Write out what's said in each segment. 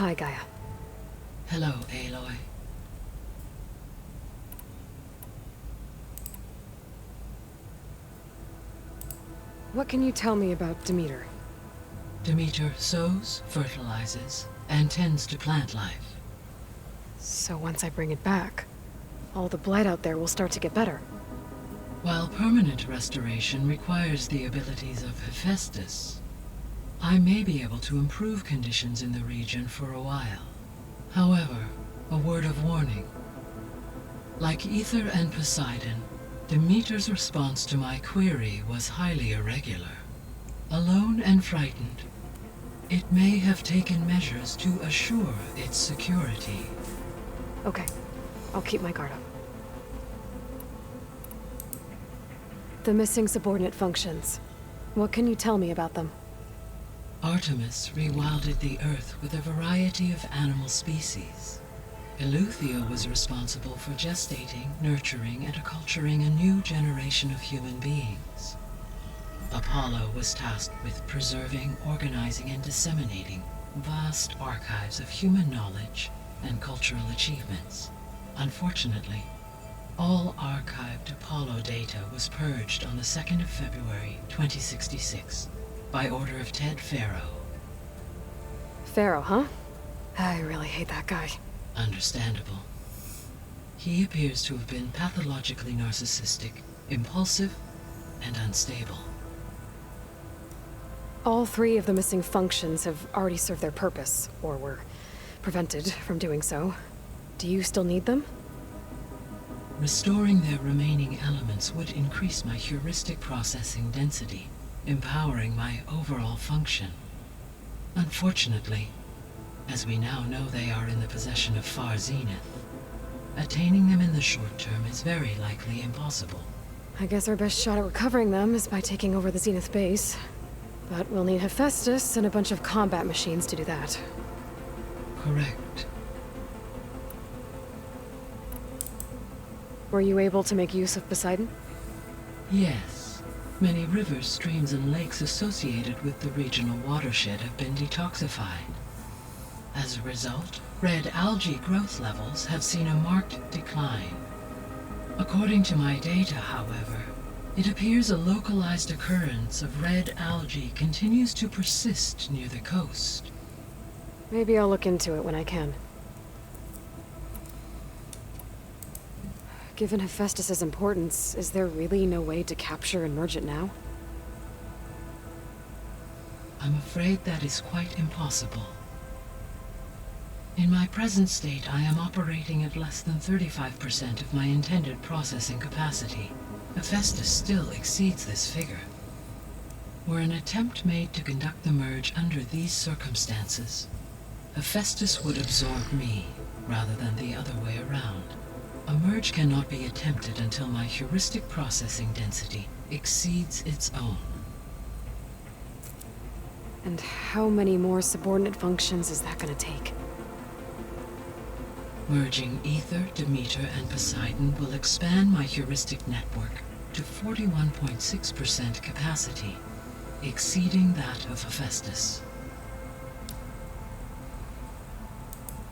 Hi, Gaia. Hello, Aloy. What can you tell me about Demeter? Demeter sows, fertilizes, and tends to plant life. So once I bring it back, all the blight out there will start to get better. While permanent restoration requires the abilities of Hephaestus, I may be able to improve conditions in the region for a while. However, a word of warning. Like Ether and Poseidon, Demeter's response to my query was highly irregular. Alone and frightened, it may have taken measures to assure its security. Okay, I'll keep my guard up. The missing subordinate functions. What can you tell me about them? Artemis rewilded the Earth with a variety of animal species. Eleuthia was responsible for gestating, nurturing, and acculturating a new generation of human beings. Apollo was tasked with preserving, organizing, and disseminating vast archives of human knowledge and cultural achievements. Unfortunately, all archived Apollo data was purged on the 2nd of February, 2066, by order of Ted Faro. Pharaoh, huh? I really hate that guy. Understandable. He appears to have been pathologically narcissistic, impulsive, and unstable. All 3 of the missing functions have already served their purpose, or were prevented from doing so. Do you still need them? Restoring their remaining elements would increase my heuristic processing density, empowering my overall function. Unfortunately, as we now know they are in the possession of Far Zenith, attaining them in the short term is very likely impossible. I guess our best shot at recovering them is by taking over the Zenith base. But we'll need Hephaestus and a bunch of combat machines to do that. Correct. Were you able to make use of Poseidon? Yes. Many rivers, streams, and lakes associated with the regional watershed have been detoxified. As a result, red algae growth levels have seen a marked decline. According to my data, however, it appears a localized occurrence of red algae continues to persist near the coast. Maybe I'll look into it when I can. Given Hephaestus's importance, is there really no way to capture and merge it now? I'm afraid that is quite impossible. In my present state, I am operating at less than 35% of my intended processing capacity. Hephaestus still exceeds this figure. Were an attempt made to conduct the merge under these circumstances, Hephaestus would absorb me, rather than the other way around. A merge cannot be attempted until my heuristic processing density exceeds its own. And how many more subordinate functions is that gonna take? Merging Ether, Demeter, and Poseidon will expand my heuristic network to 41.6% capacity, exceeding that of Hephaestus.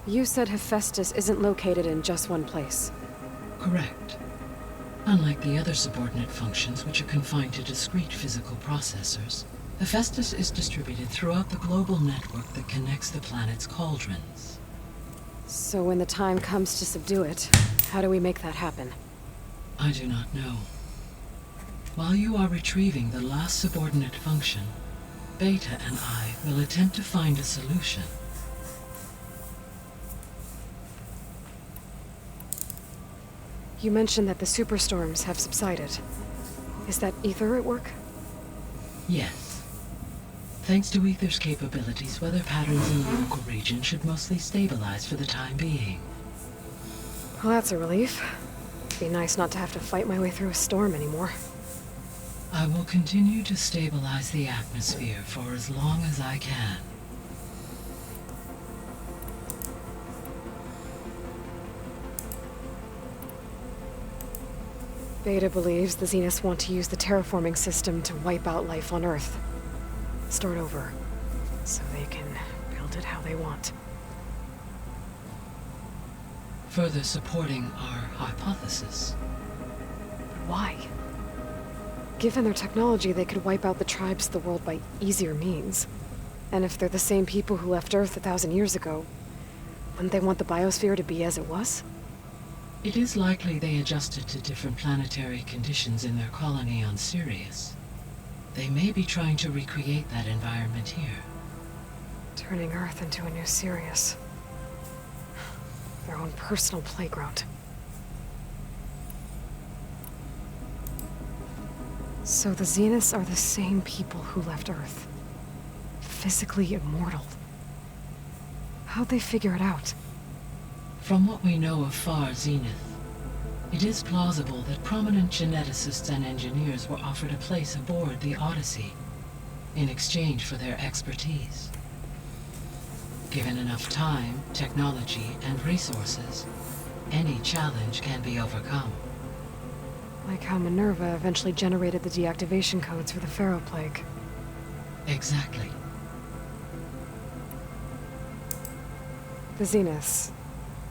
You said Hephaestus isn't located in just one place. Correct. Unlike the other subordinate functions, which are confined to discrete physical processors, Hephaestus is distributed throughout the global network that connects the planet's cauldrons. So when the time comes to subdue it, how do we make that happen? I do not know. While you are retrieving the last subordinate function, Beta and I will attempt to find a solution. You mentioned that the superstorms have subsided. Is that Ether at work? Yes. Thanks to Ether's capabilities, weather patterns in the local region should mostly stabilize for the time being. Well, that's a relief. Be nice not to have to fight my way through a storm anymore. I will continue to stabilize the atmosphere for as long as I can. Beta believes the Zeniths want to use the terraforming system to wipe out life on Earth. Start over, so they can build it how they want. further supporting our hypothesis. But why? Given their technology, they could wipe out the tribes of the world by easier means. And if they're the same people who left Earth 1,000 years ago, wouldn't they want the biosphere to be as it was? It is likely they adjusted to different planetary conditions in their colony on Sirius. They may be trying to recreate that environment here. Turning Earth into a new Sirius. Their own personal playground. So the Zeniths are the same people who left Earth. Physically immortal. How'd they figure it out? From what we know of Far Zenith, it is plausible that prominent geneticists and engineers were offered a place aboard the Odyssey in exchange for their expertise. Given enough time, technology, and resources, any challenge can be overcome. Like how Minerva eventually generated the deactivation codes for the Pharaoh Plague. Exactly. The Zeniths.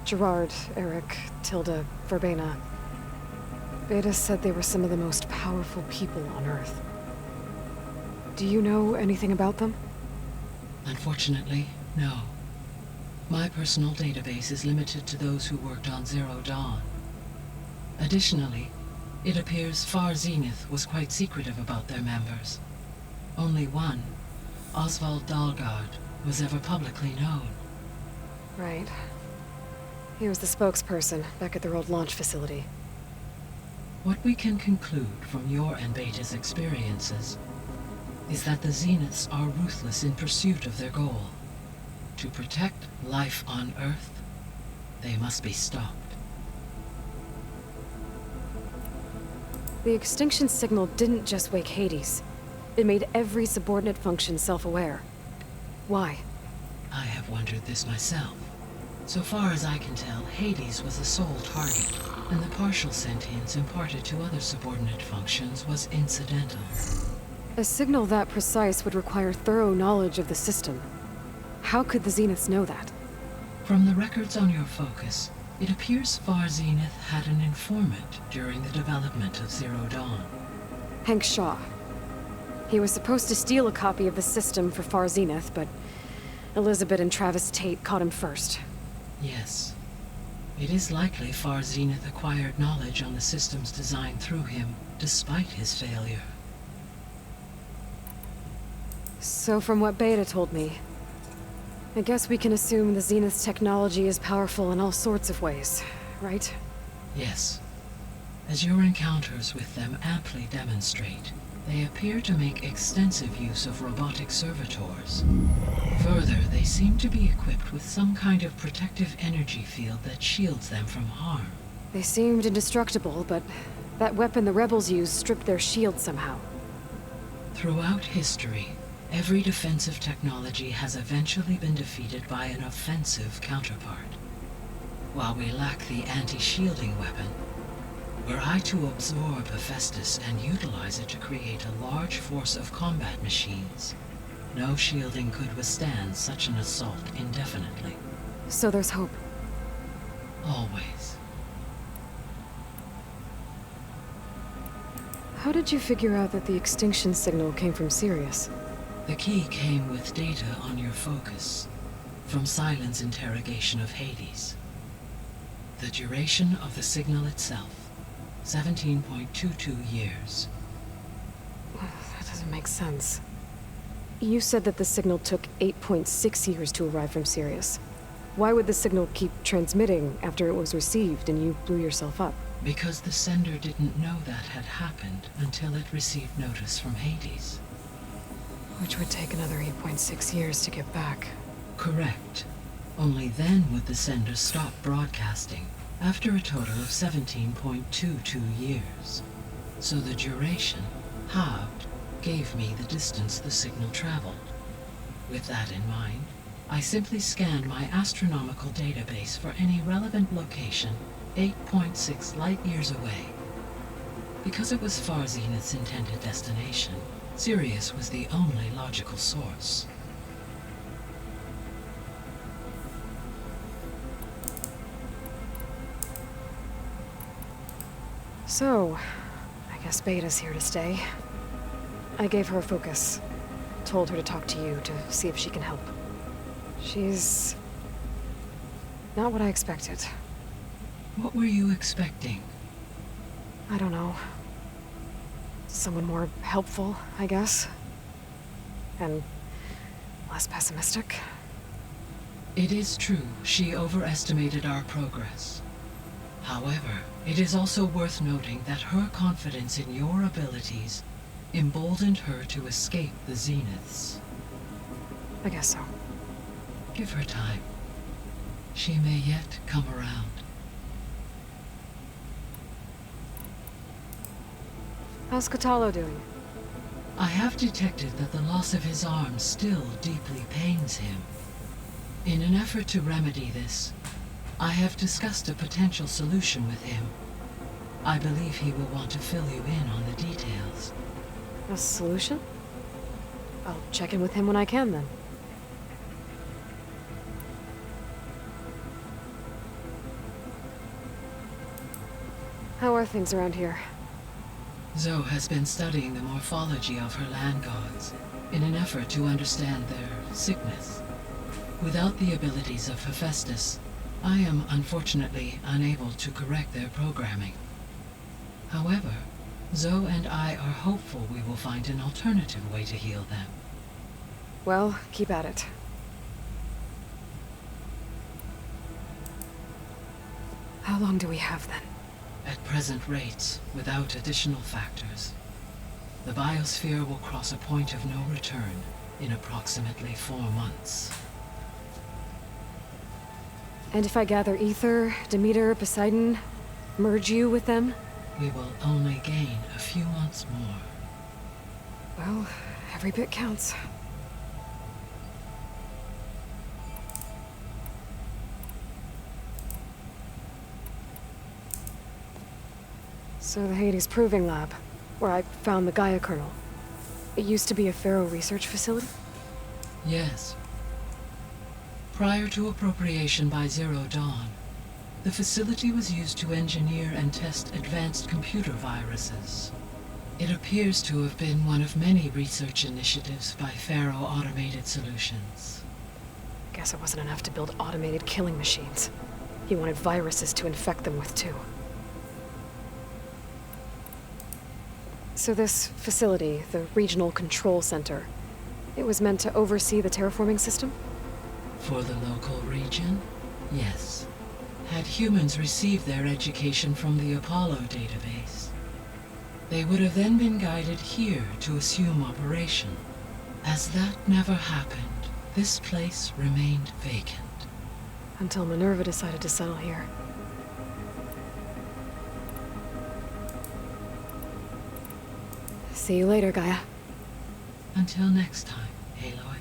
Gerard, Eric, Tilda, Verbena. Beta said they were some of the most powerful people on Earth. Do you know anything about them? Unfortunately, no. My personal database is limited to those who worked on Zero Dawn. Additionally, it appears Far Zenith was quite secretive about their members. Only one, Oswald Dahlgard, was ever publicly known. Right. He was the spokesperson back at their old launch facility. What we can conclude from your and Beta's experiences is that the Zeniths are ruthless in pursuit of their goal. To protect life on Earth, they must be stopped. The extinction signal didn't just wake Hades. It made every subordinate function self-aware. Why? I have wondered this myself. So far as I can tell, Hades was the sole target, and the partial sentience imparted to other subordinate functions was incidental. A signal that precise would require thorough knowledge of the system. How could the Zeniths know that? From the records on your focus, it appears Far Zenith had an informant during the development of Zero Dawn. Hank Shaw. He was supposed to steal a copy of the system for Far Zenith, but Elizabeth and Travis Tate caught him first. Yes. It is likely Far Zenith acquired knowledge on the systems designed through him, despite his failure. So from what Beta told me, I guess we can assume the Zenith's technology is powerful in all sorts of ways, right? Yes. As your encounters with them amply demonstrate, they appear to make extensive use of robotic servitors. Further, they seem to be equipped with some kind of protective energy field that shields them from harm. They seemed indestructible, but that weapon the rebels used stripped their shield somehow. Throughout history, every defensive technology has eventually been defeated by an offensive counterpart. While we lack the anti-shielding weapon, were I to absorb Hephaestus and utilize it to create a large force of combat machines, no shielding could withstand such an assault indefinitely. So there's hope. Always. How did you figure out that the extinction signal came from Sirius? The key came with data on your focus, from Silent's interrogation of Hades. The duration of the signal itself, 17.22 years. That doesn't make sense. You said that the signal took 8.6 years to arrive from Sirius. Why would the signal keep transmitting after it was received and you blew yourself up? Because the sender didn't know that had happened until it received notice from Hades. Which would take another 8.6 years to get back. Correct. Only then would the sender stop broadcasting, after a total of 17.22 years. So the duration, halved, gave me the distance the signal traveled. With that in mind, I simply scanned my astronomical database for any relevant location 8.6 light-years away. Because it was Far Zenith's intended destination, Sirius was the only logical source. So, I guess Beta's here to stay. I gave her a focus. Told her to talk to you to see if she can help. She's... not what I expected. What were you expecting? I don't know. Someone more helpful, I guess. And less pessimistic. It is true, she overestimated our progress. However, it is also worth noting that her confidence in your abilities emboldened her to escape the Zeniths. I guess so. Give her time. She may yet come around. How's Catalo doing? I have detected that the loss of his arm still deeply pains him. In an effort to remedy this, I have discussed a potential solution with him. I believe he will want to fill you in on the details. A solution? I'll check in with him when I can, then. How are things around here? Zoe has been studying the morphology of her land gods in an effort to understand their sickness. Without the abilities of Hephaestus, I am unfortunately unable to correct their programming. However, Zoe and I are hopeful we will find an alternative way to heal them. Well, keep at it. How long do we have, then? At present rates, without additional factors, the biosphere will cross a point of no return in approximately 4 months. And if I gather Ether, Demeter, Poseidon, merge you with them? We will only gain a few months more. Well, every bit counts. So the Hades Proving Lab, where I found the Gaia kernel. It used to be a Pharaoh research facility? Yes. Prior to appropriation by Zero Dawn, the facility was used to engineer and test advanced computer viruses. It appears to have been one of many research initiatives by Pharaoh Automated Solutions. Guess it wasn't enough to build automated killing machines. He wanted viruses to infect them with, too. So this facility, the Regional Control Center, it was meant to oversee the terraforming system? For the local region, yes. Had humans received their education from the Apollo database, they would have then been guided here to assume operation. As that never happened, this place remained vacant. Until Minerva decided to settle here. See you later, Gaia. Until next time, Aloy.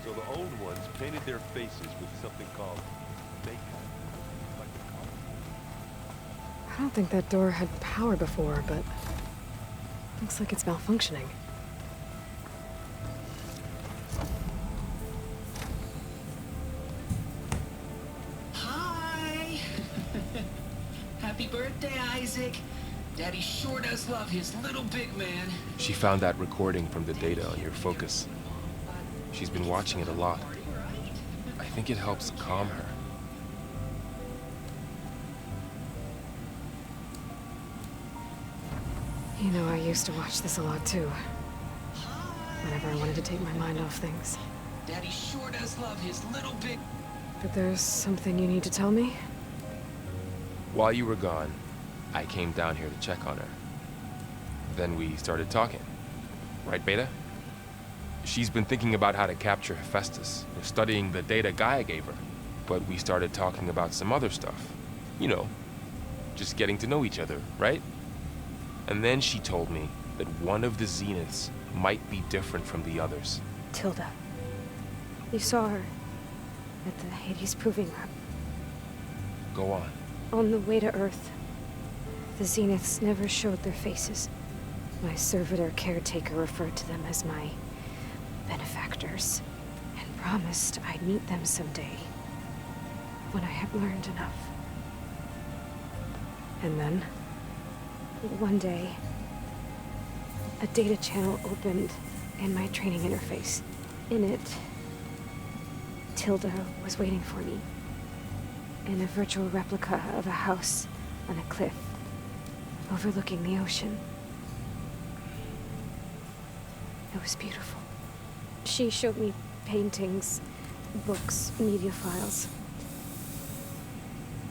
So the old ones painted their faces with something called makeup. I don't think that door had power before, but... looks like it's malfunctioning. Hi! Happy birthday, Isaac. Daddy sure does love his little big man. She found that recording from the data on your focus. She's been watching it a lot. I think it helps calm her. You know, I used to watch this a lot, too. Whenever I wanted to take my mind off things. Daddy sure does love his little big... But there's something you need to tell me? While you were gone, I came down here to check on her. Then we started talking. Right, Beta? She's been thinking about how to capture Hephaestus, studying the data Gaia gave her. But we started talking about some other stuff. You know, just getting to know each other, right? And then she told me that one of the Zeniths might be different from the others. Tilda. You saw her. at the Hades Proving Lab. Go on. On the way to Earth, the Zeniths never showed their faces. My servitor caretaker referred to them as my benefactors, and promised I'd meet them someday, when I had learned enough. And then, one day, a data channel opened in my training interface. In it, Tilda was waiting for me, in a virtual replica of a house on a cliff, overlooking the ocean. It was beautiful. She showed me paintings, books, media files.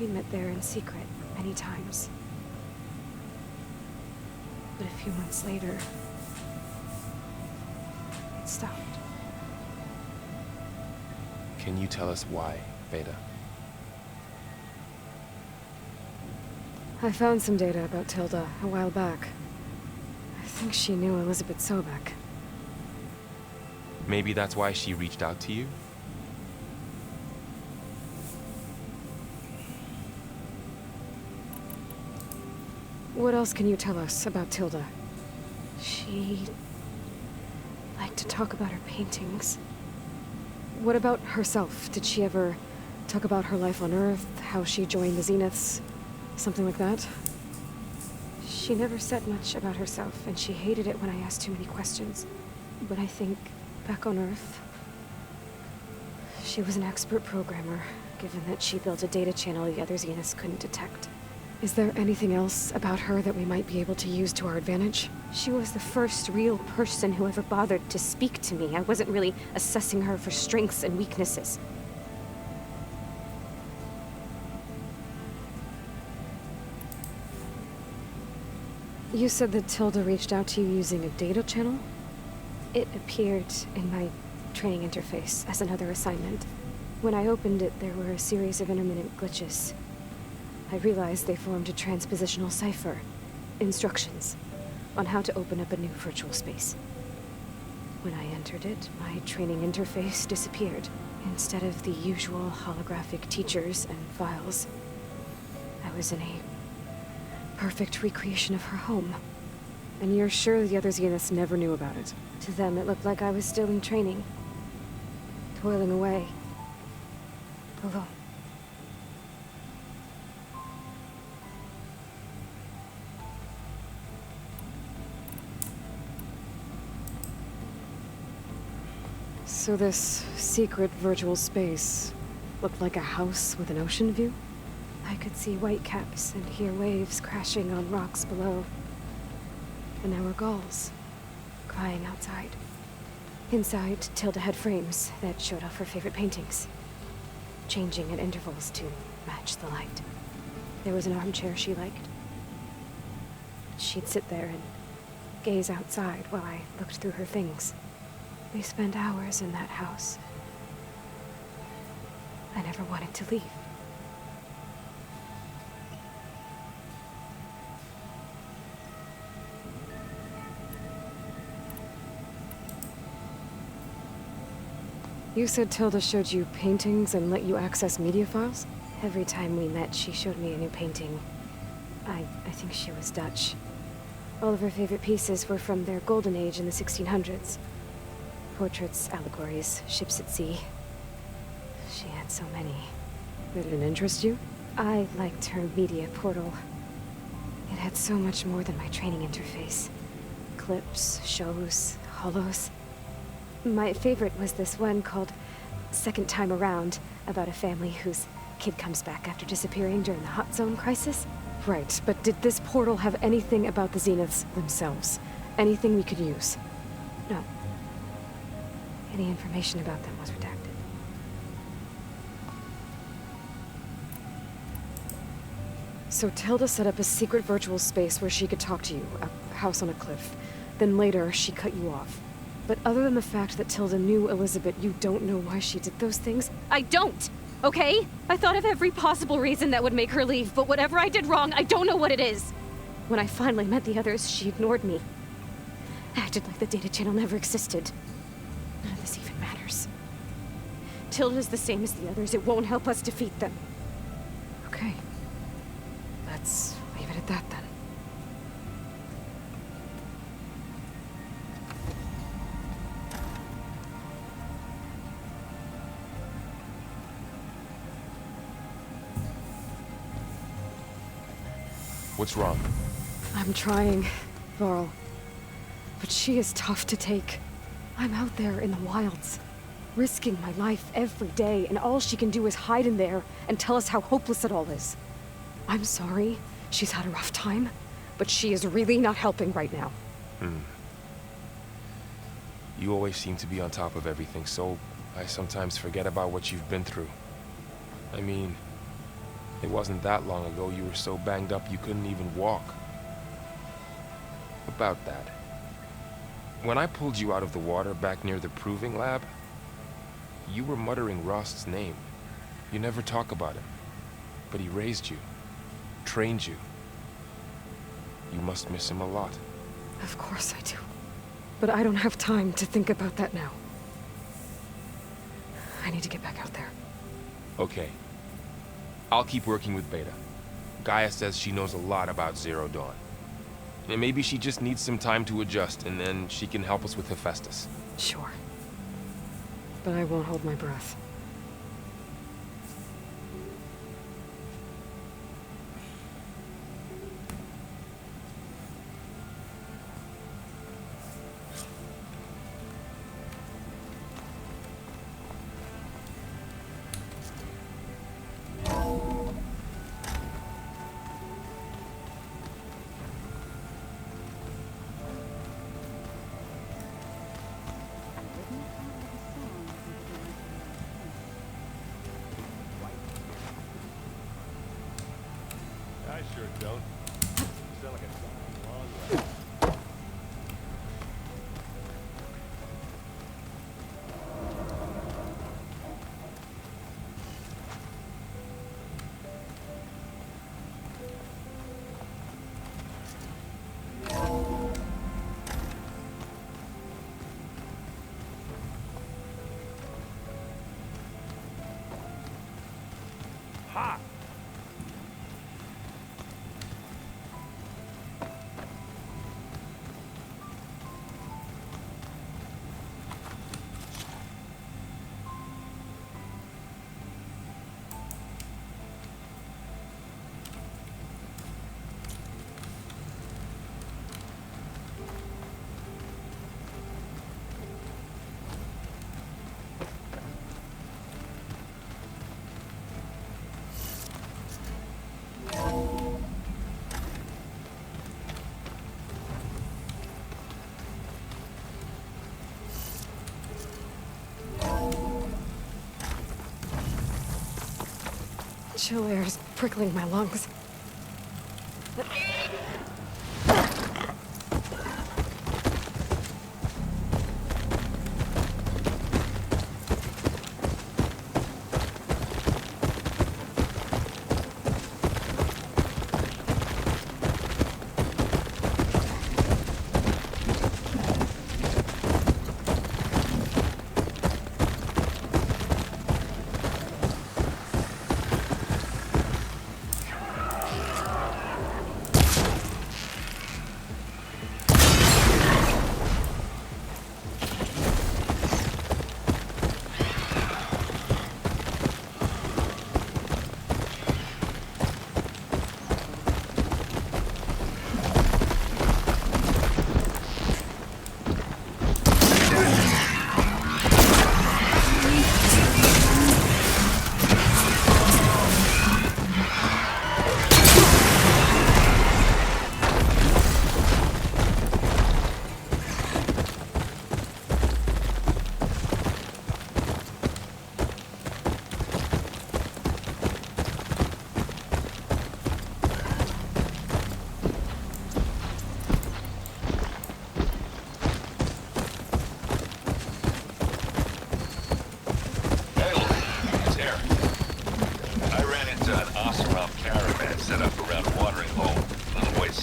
We met there in secret many times. But a few months later, it stopped. Can you tell us why, Beta? I found some data about Tilda a while back. I think she knew Elizabeth Sobek. Maybe that's why she reached out to you? What else can you tell us about Tilda? She liked to talk about her paintings. What about herself? Did she ever talk about her life on Earth, how she joined the Zeniths, something like that? She never said much about herself, and she hated it when I asked too many questions. But I think, back on Earth, she was an expert programmer, given that she built a data channel the other Zeniths couldn't detect. Is there anything else about her that we might be able to use to our advantage? She was the first real person who ever bothered to speak to me. I wasn't really assessing her for strengths and weaknesses. You said that Tilda reached out to you using a data channel? It appeared in my training interface as another assignment. When I opened it, there were a series of intermittent glitches. I realized they formed a transpositional cipher, instructions, on how to open up a new virtual space. When I entered it, my training interface disappeared. Instead of the usual holographic teachers and files, I was in a perfect recreation of her home. And you're sure the other Zeniths never knew about it? To them, it looked like I was still in training, toiling away, alone. So this secret virtual space looked like a house with an ocean view? I could see whitecaps and hear waves crashing on rocks below. And there were gulls crying outside. Inside, Tilda had frames that showed off her favorite paintings, changing at intervals to match the light. There was an armchair she liked. She'd sit there and gaze outside while I looked through her things. We spent hours in that house. I never wanted to leave. You said Tilda showed you paintings and let you access media files? Every time we met, she showed me a new painting. I think she was Dutch. All of her favorite pieces were from their golden age in the 1600s. Portraits, allegories, ships at sea. She had so many. Did it interest you? I liked her media portal. It had so much more than my training interface. Clips, shows, holos. My favorite was this one called Second Time Around, about a family whose kid comes back after disappearing during the Hot Zone crisis. Right, but did this portal have anything about the Zeniths themselves? Anything we could use? No. Any information about them was redacted. So Tilda set up a secret virtual space where she could talk to you, a house on a cliff. Then later, she cut you off. But other than the fact that Tilda knew Elizabeth, you don't know why she did those things? I don't! Okay? I thought of every possible reason that would make her leave, but whatever I did wrong, I don't know what it is. When I finally met the others, she ignored me. Acted like the data channel never existed. None of this even matters. Tilda's the same as the others, it won't help us defeat them. Okay. Let's leave it at that then. What's wrong? I'm trying, Varl. But she is tough to take. I'm out there in the wilds, risking my life every day, and all she can do is hide in there and tell us how hopeless it all is. I'm sorry, she's had a rough time, but she is really not helping right now. You always seem to be on top of everything, so I sometimes forget about what you've been through. I mean, it wasn't that long ago you were so banged up you couldn't even walk. About that. When I pulled you out of the water back near the proving lab, you were muttering Rost's name. You never talk about him. But he raised you, trained you. You must miss him a lot. Of course I do. But I don't have time to think about that now. I need to get back out there. Okay. I'll keep working with Beta. Gaia says she knows a lot about Zero Dawn. And maybe she just needs some time to adjust, and then she can help us with Hephaestus. Sure. But I won't hold my breath. I sure don't. You sound like a long ride. Ha! Chill air is prickling my lungs.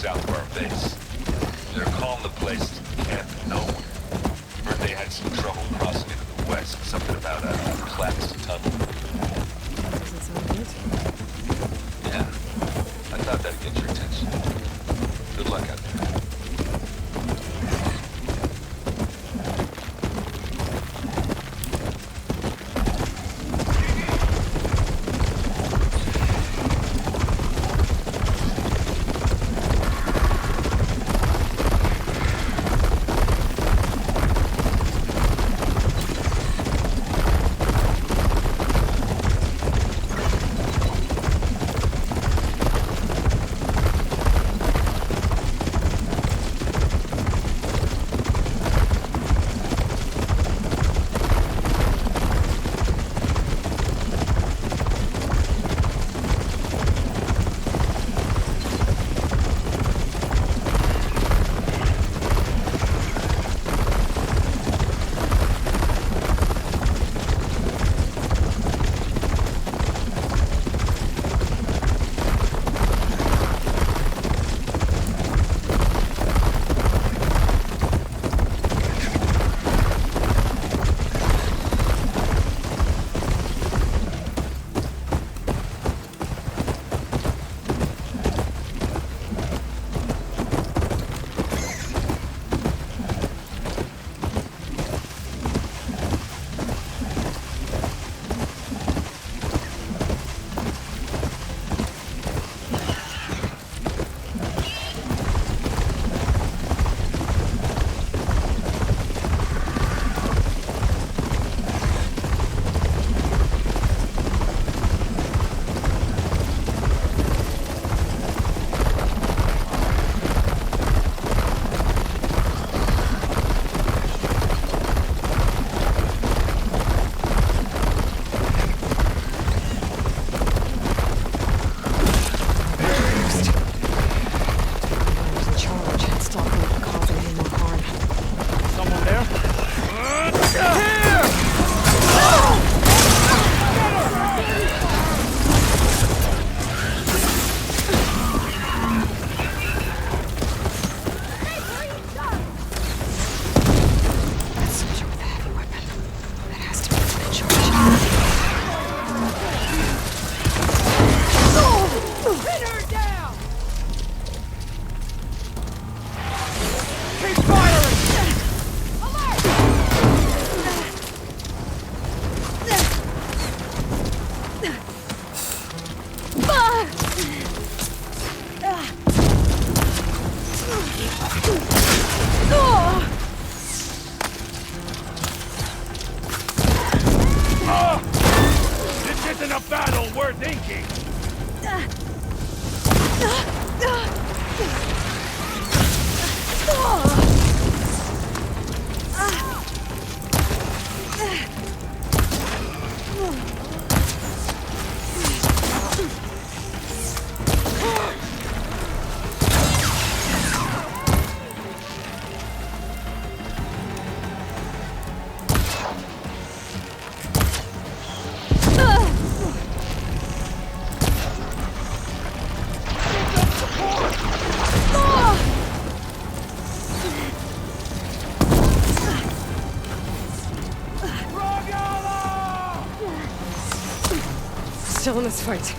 south of our base. They're calling the place Camp Nowhere. Heard they had some trouble crossing into the west. Something about about a collapsed tunnel. Doesn't sound good. Yeah, I thought that'd get your attention. Good luck out there. isn't a battle worth inking! Still in this fight.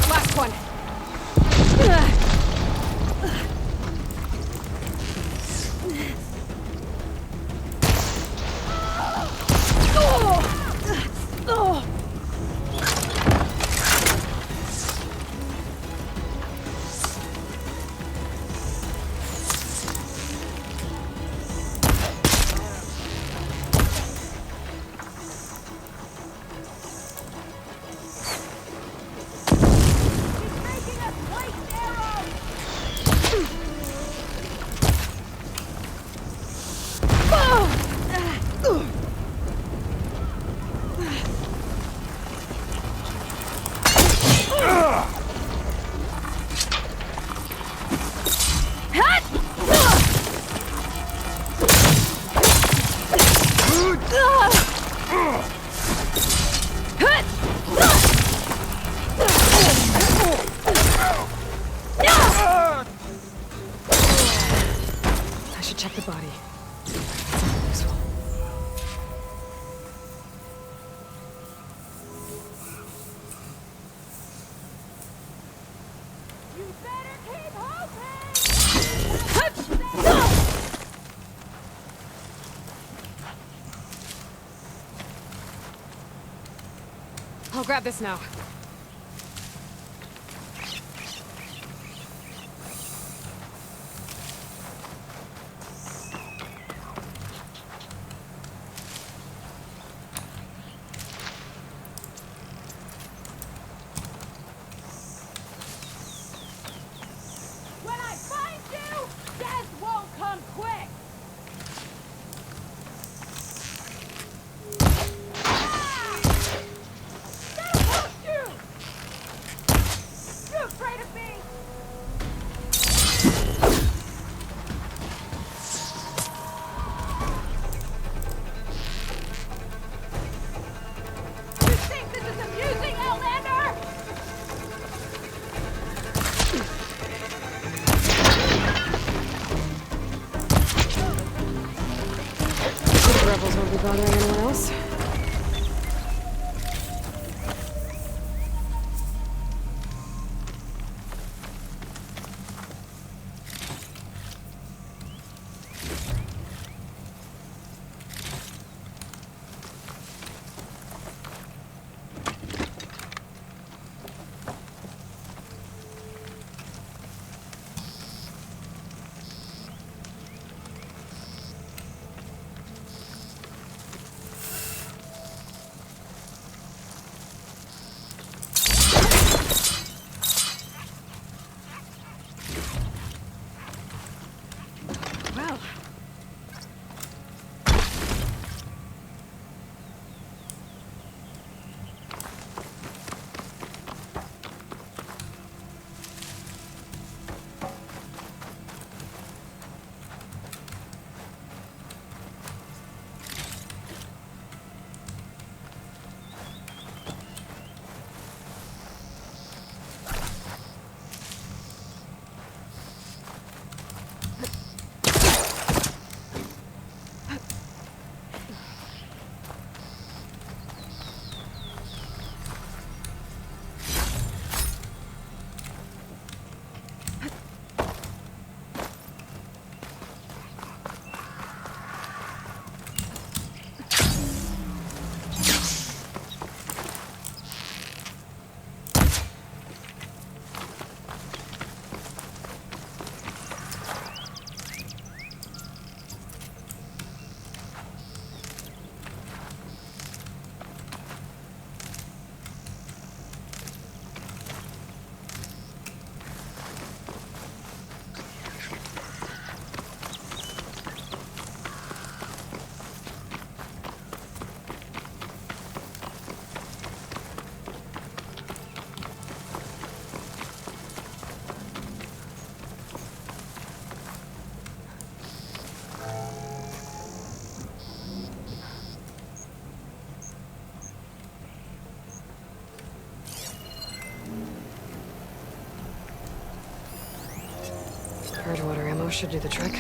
Last one. I'll grab this now. When I find you, death won't come quick! Ah! That'll post you! You afraid of me? You think this is amusing, Outlander? The rebels won't be bothering anyone else. Well, hard water ammo should do the trick.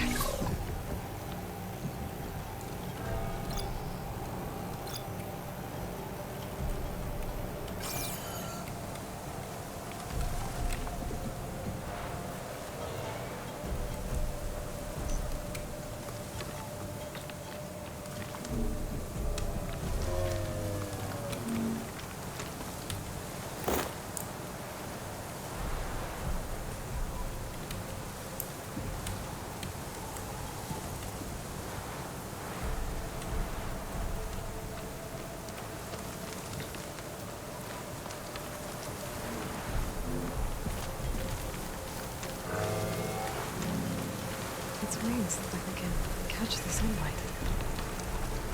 Its wings look like they can catch the sunlight.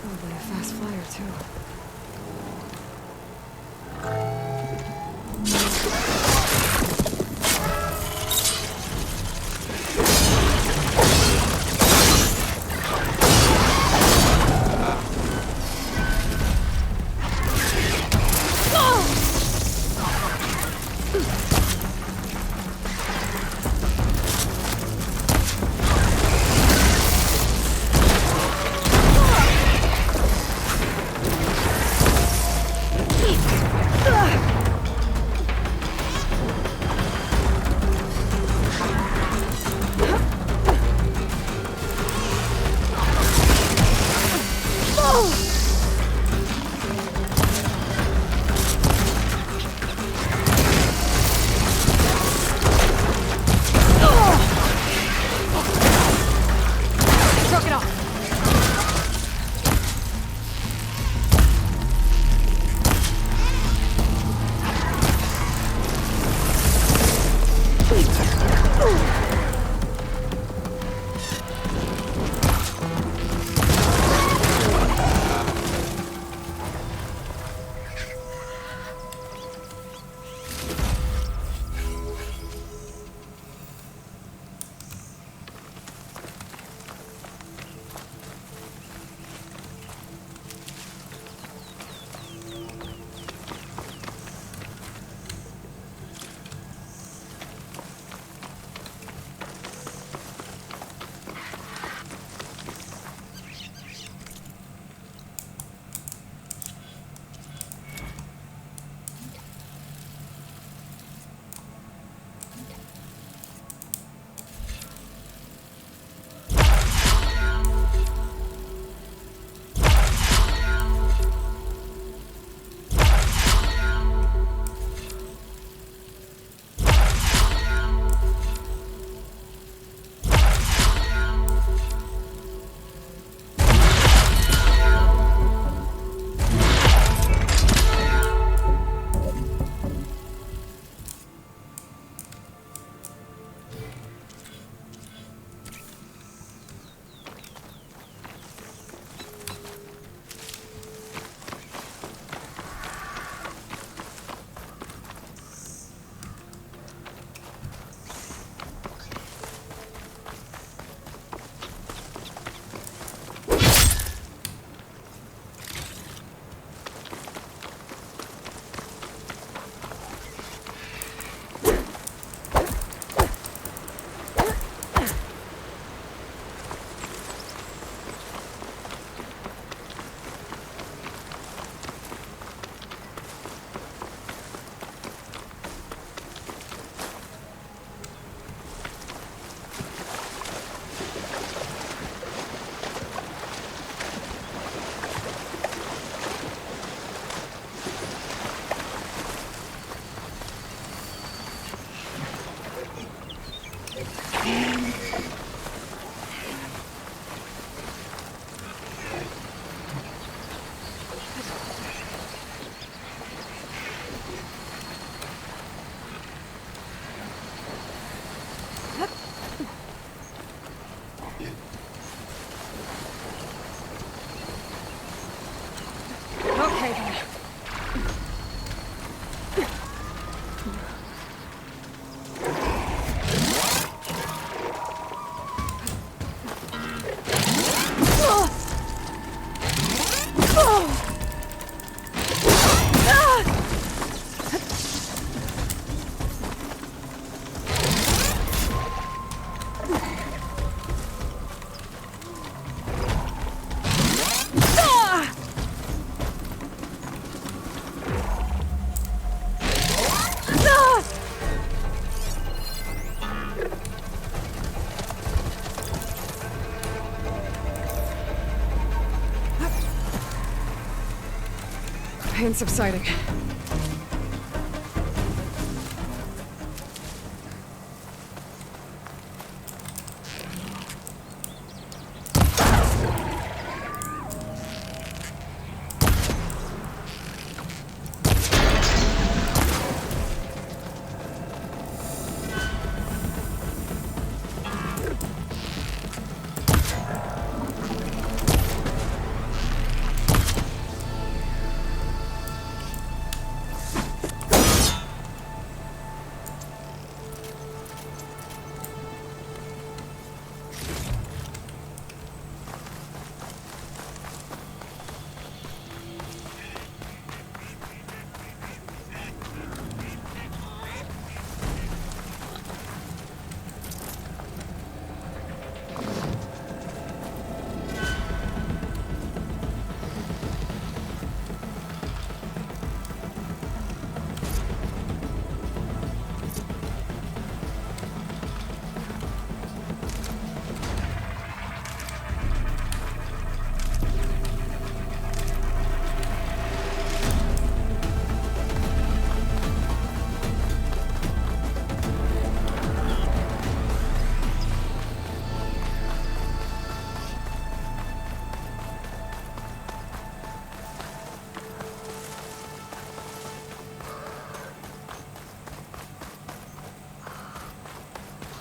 Probably a fast flyer, too. pain subsiding.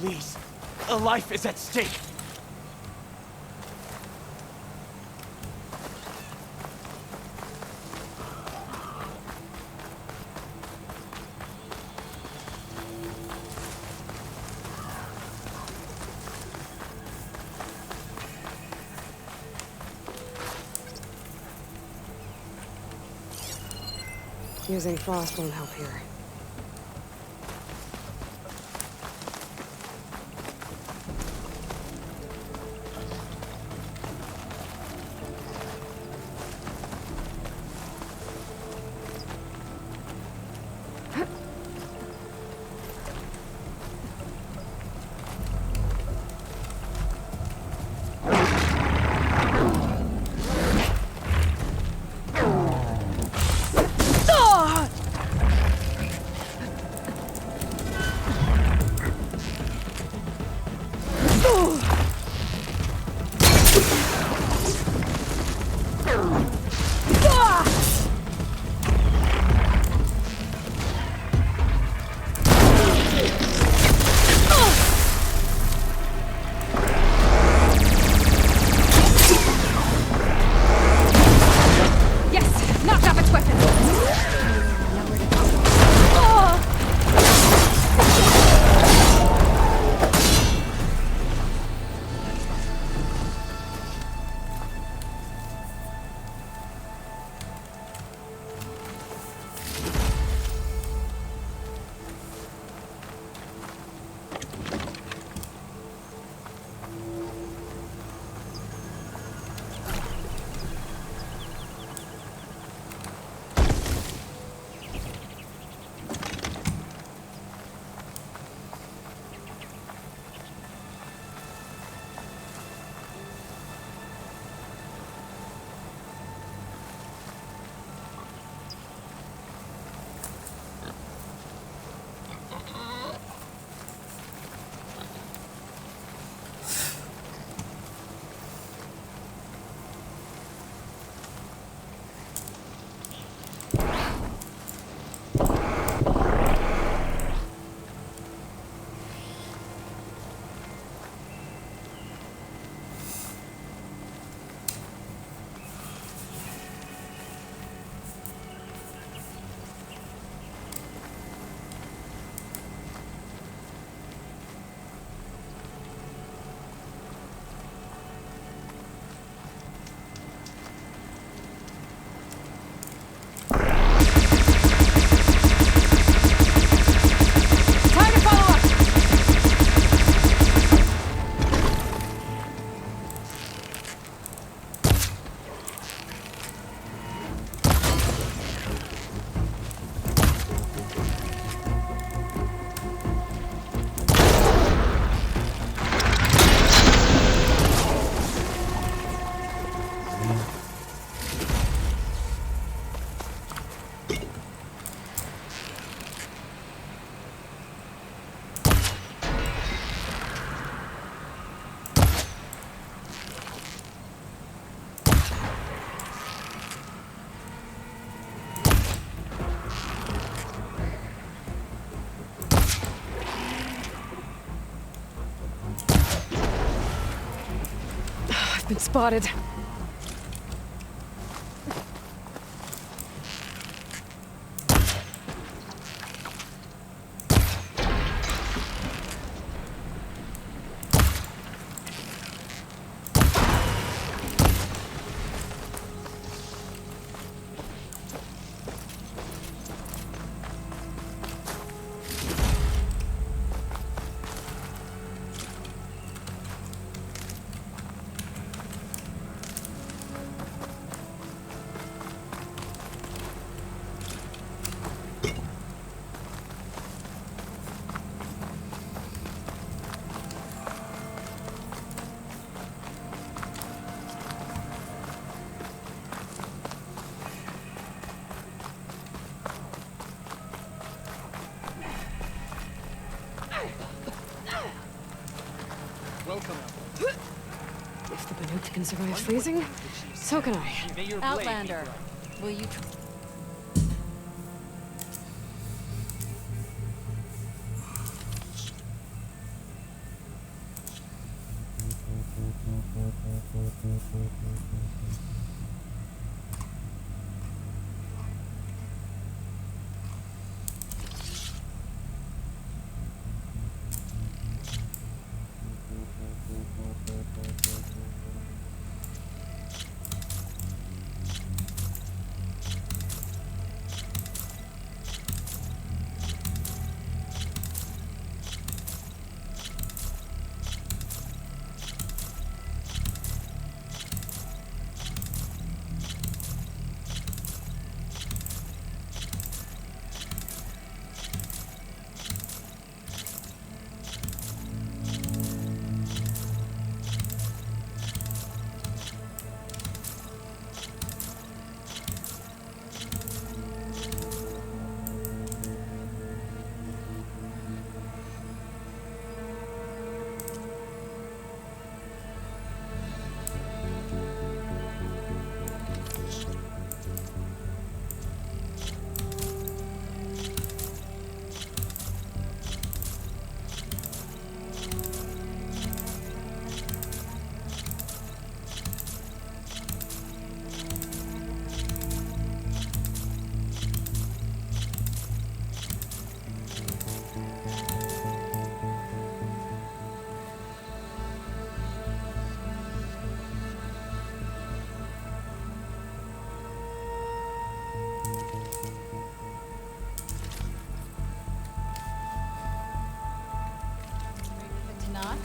Please, a life is at stake. Using frost won't help here. been spotted. If the Banuk can survive freezing, so can I. Outlander, will you... Knock?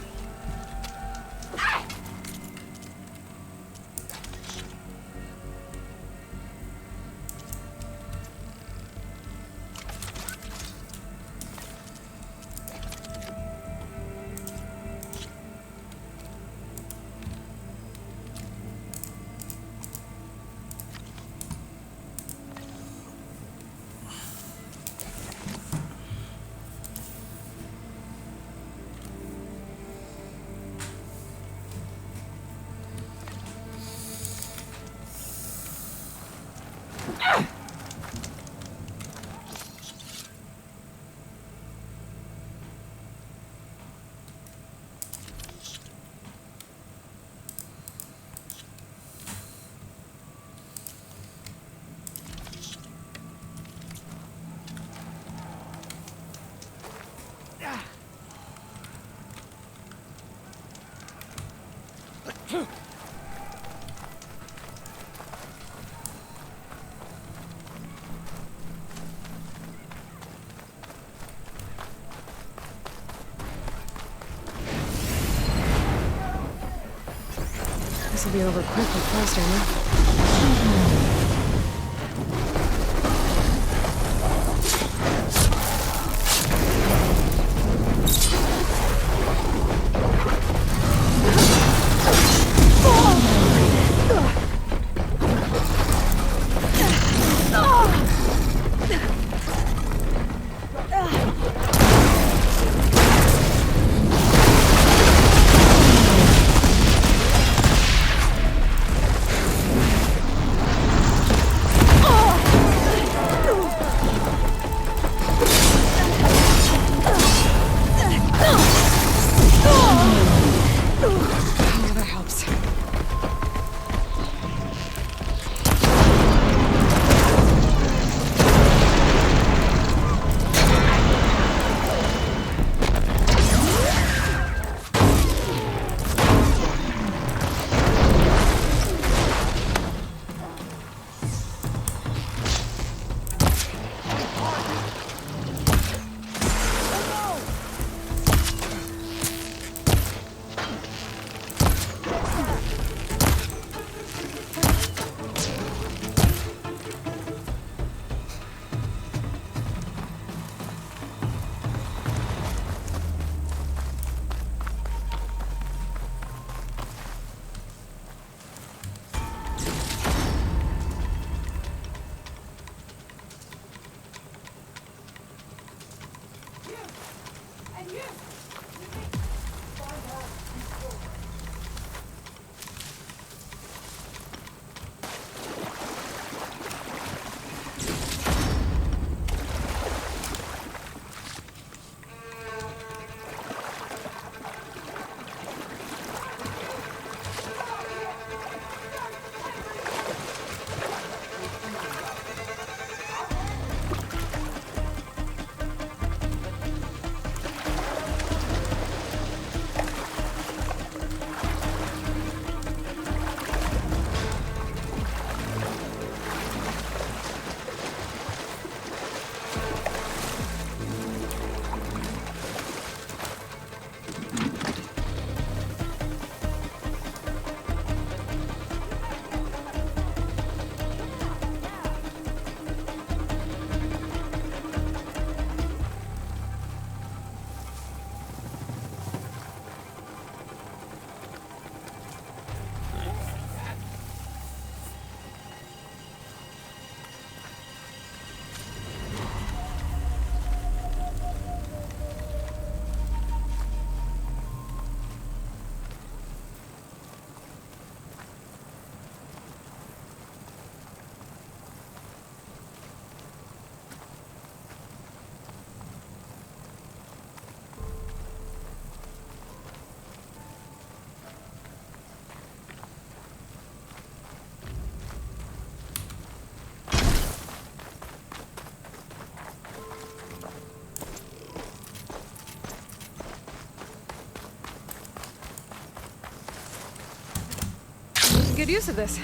This will be over quick with fast armor. Good use of this.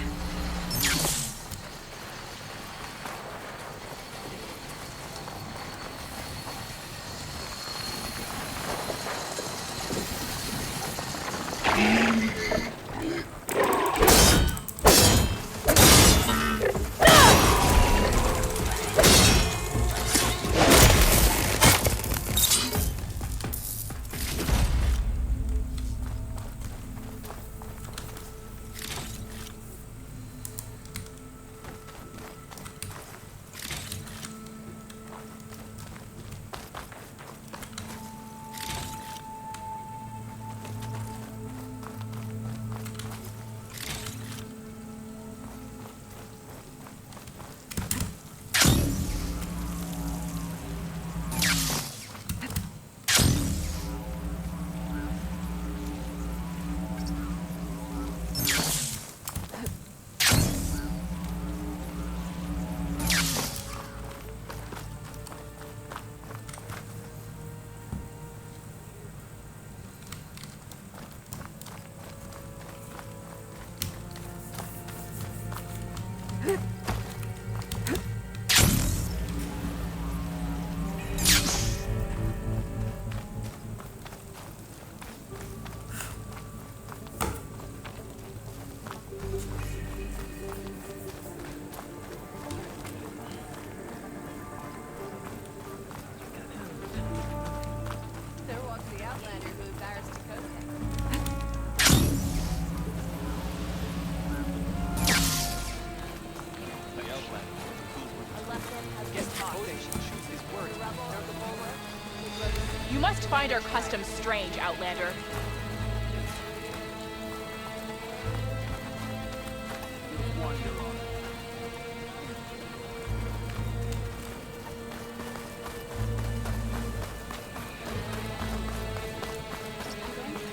You must find our customs strange, Outlander.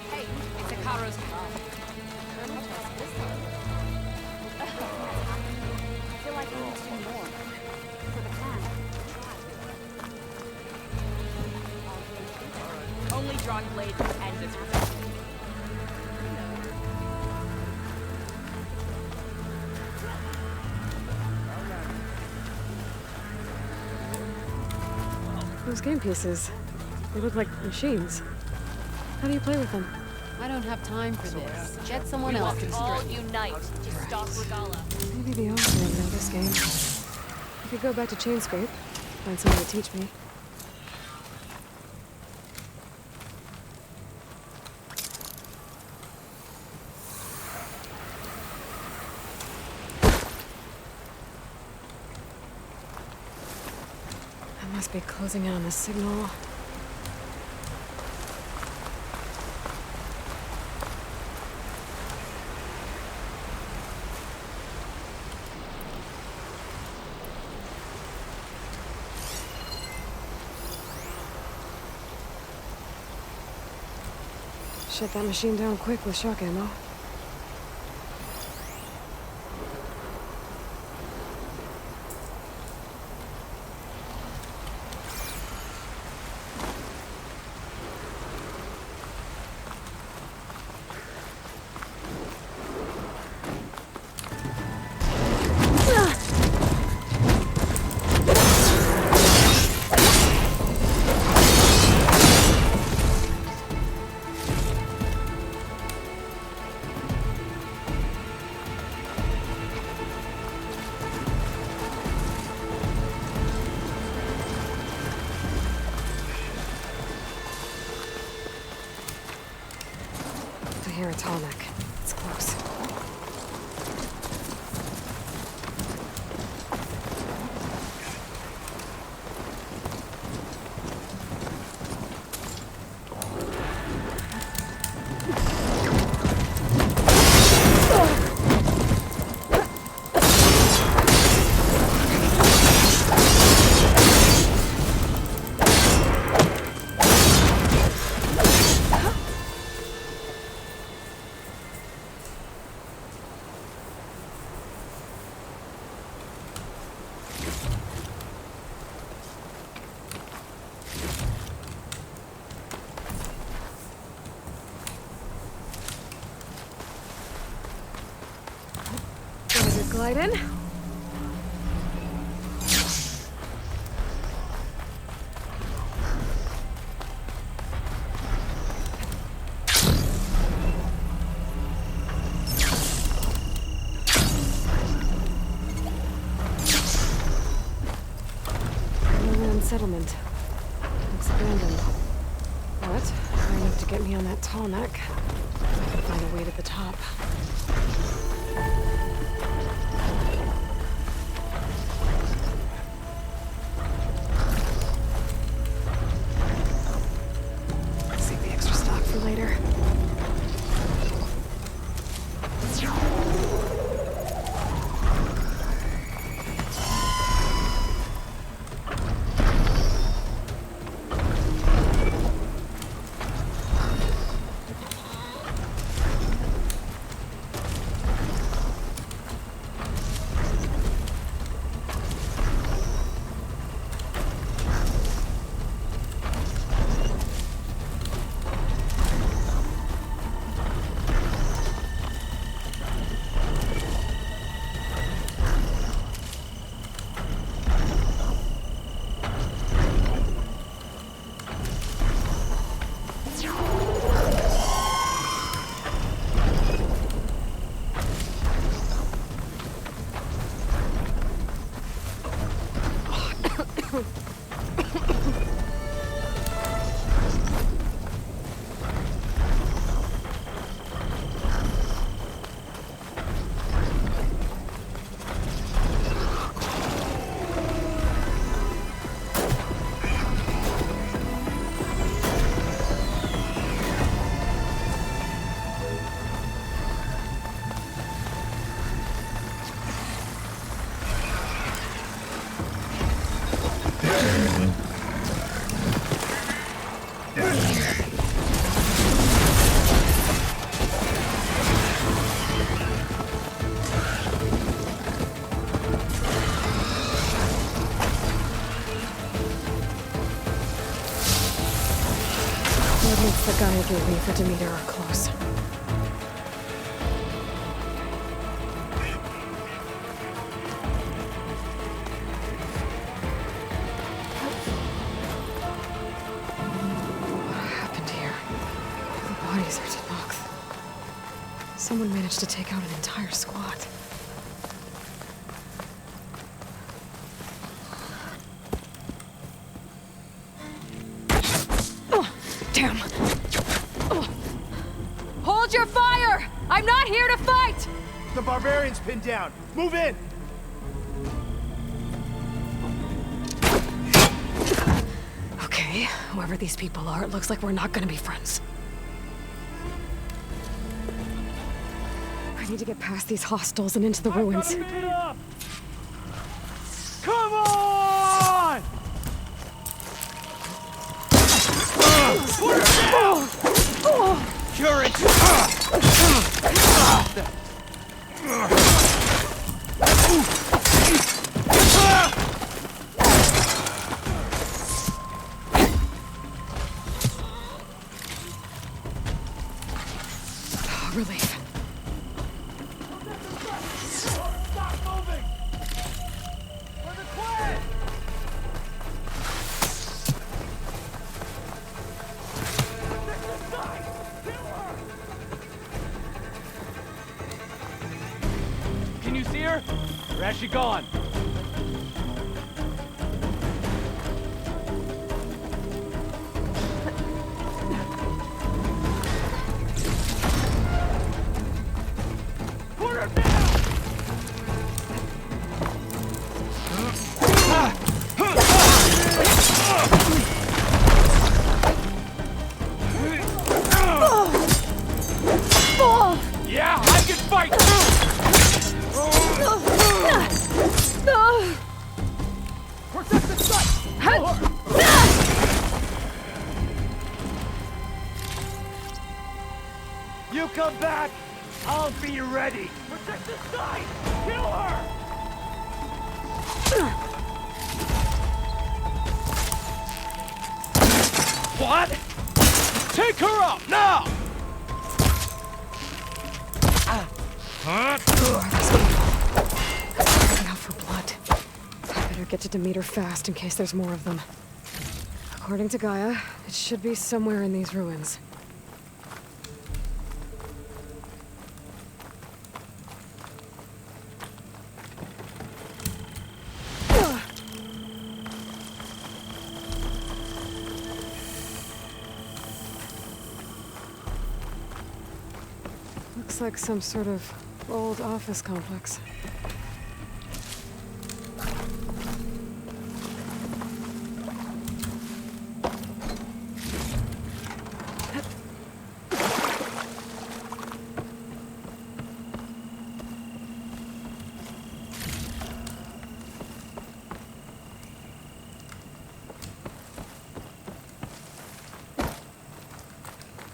Hey, it's a Karo's club. I feel like I need to do more. For the plan. Only drawn blades can end this result. Those game pieces, they look like machines. How do you play with them? I don't have time for this. Get someone else to All unite to stop Regala. Maybe the author would know this game. I could go back to Chainscrape, find someone to teach me. I must be closing in on the signal. Shut that machine down quick with shock ammo. I hear a tonic. It's close. Glide in. Lowland settlement. Looks abandoned. But high enough to get me on that tall neck. I can find a way to the top. Later. The gun I gave me for Demeter are close. What happened here? The bodies are debunked. Someone managed to take out an entire squad. Oh, damn! Hold your fire! I'm not here to fight! The barbarian's pinned down. Move in! Okay, whoever these people are, it looks like we're not gonna be friends. I need to get past these hostels and into the ruins. Come on! current! Relief. Stop moving! For the clan! Can you see her? Or has she gone? Put her down! Yeah, I can fight! Protect the site! You come back, I'll be ready! Protect the site! Kill her! What? Take her out, now! Crying out for blood. I better get to Demeter fast in case there's more of them. According to Gaia, it should be somewhere in these ruins. Looks like some sort of old office complex.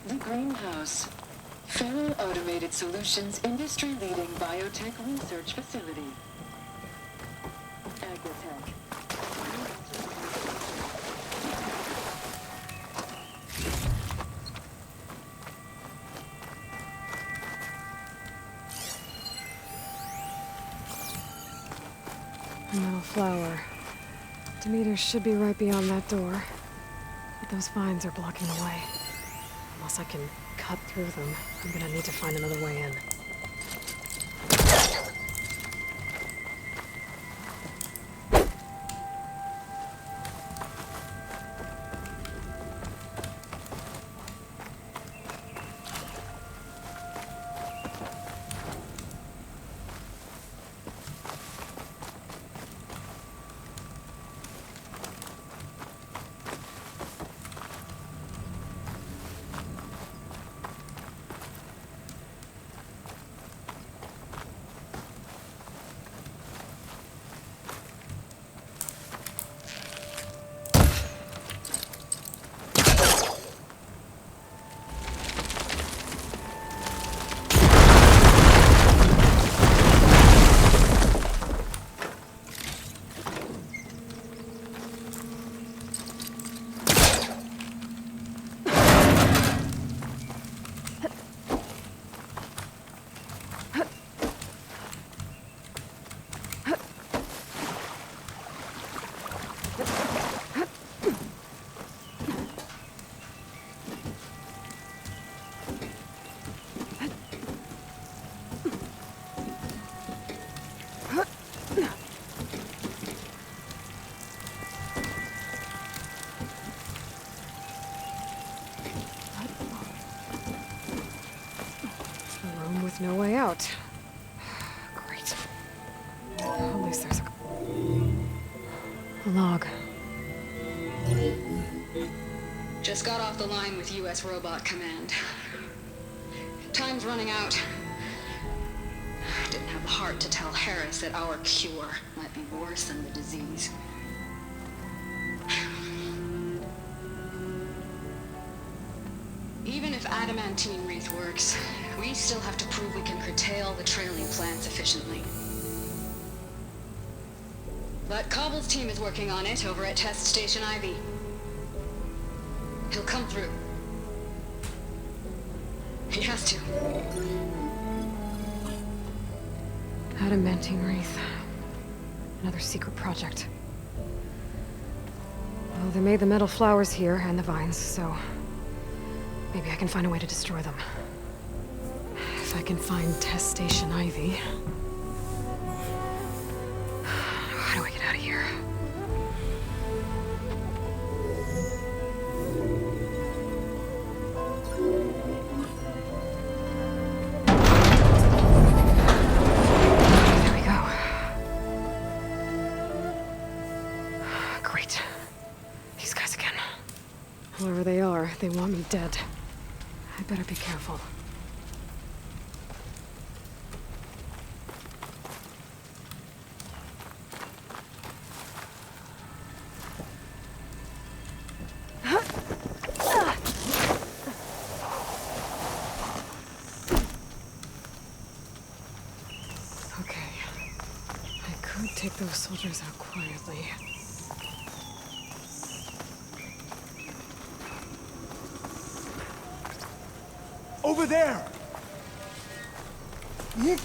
The greenhouse. Fellow Automated Solutions industry-leading biotech research facility. Agritech. A metal flower. Demeter should be right beyond that door. But those vines are blocking the way. Unless I can cut through them, I'm gonna need to find another way in. With no way out. Great. At least there's a log. Just got off the line with U.S. Robot Command. Time's running out. Didn't have the heart to tell Harris that our cure might be worse than the disease. Even if adamantine wreath works, we still have to prove we can curtail the trailing plants efficiently. But Cobble's team is working on it over at Test Station Ivy. He'll come through. He has to. Adamantine wreath. Another secret project. Well, they made the metal flowers here and the vines, so maybe I can find a way to destroy them. If I can find Test Station Ivy. How do I get out of here? There we go. Great. These guys again. Whoever they are, they want me dead. I better be careful. Okay. I could take those soldiers out quietly. Over there! You're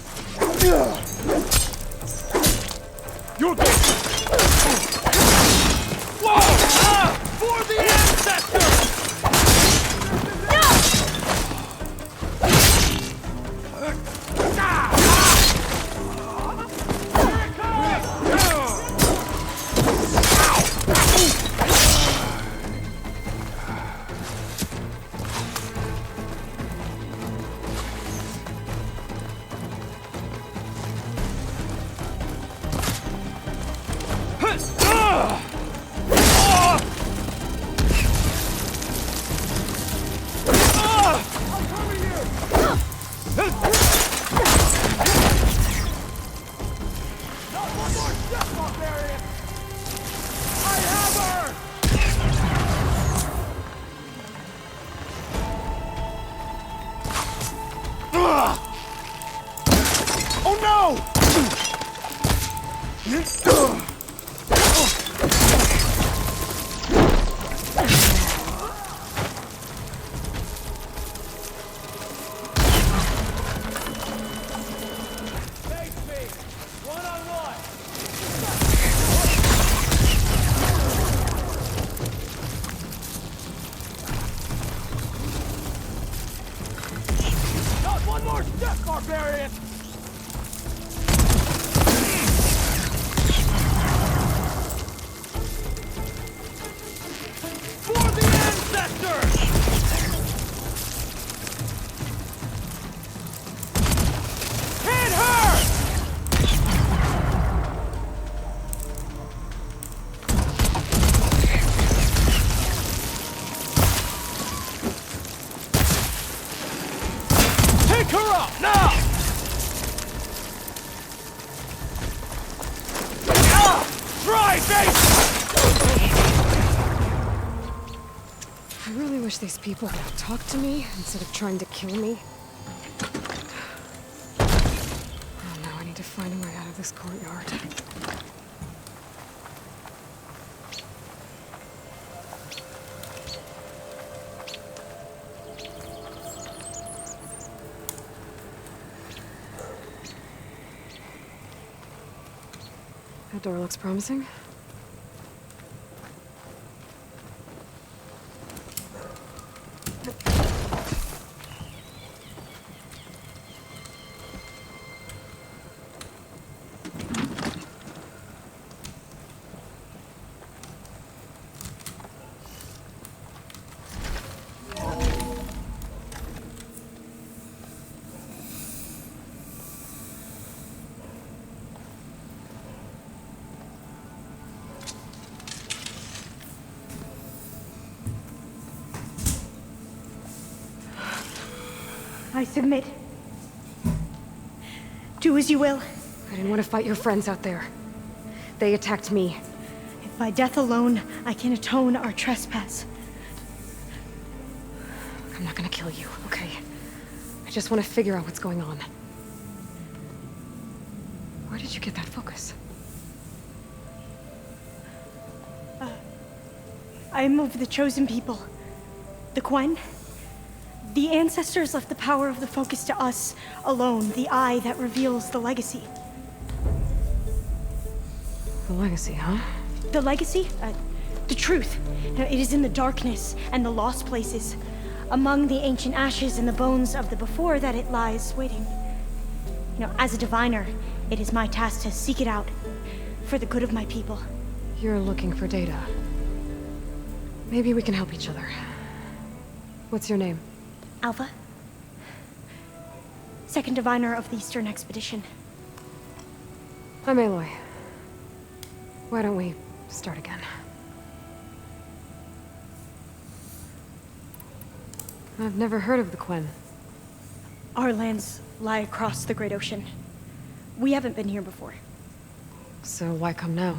good! Whoa! Ah! For the ancestors! I really wish these people would talk to me instead of trying to kill me. Oh, now I need to find a way out of this courtyard. That door looks promising. I submit. Do as you will. I didn't want to fight your friends out there. They attacked me. If by death alone I can atone our trespass. I'm not gonna kill you, okay? I just want to figure out what's going on. Where did you get that focus? I'm of the chosen people. The Quen. The ancestors left the power of the focus to us alone, the eye that reveals the legacy. The legacy, huh? The legacy? The truth. It is in the darkness and the lost places, among the ancient ashes and the bones of the before that it lies waiting. As a diviner, it is my task to seek it out, for the good of my people. You're looking for data. Maybe we can help each other. What's your name? Alpha. Second diviner of the Eastern Expedition. I'm Aloy. Why don't we start again? I've never heard of the Quen. Our lands lie across the Great Ocean. We haven't been here before. So why come now?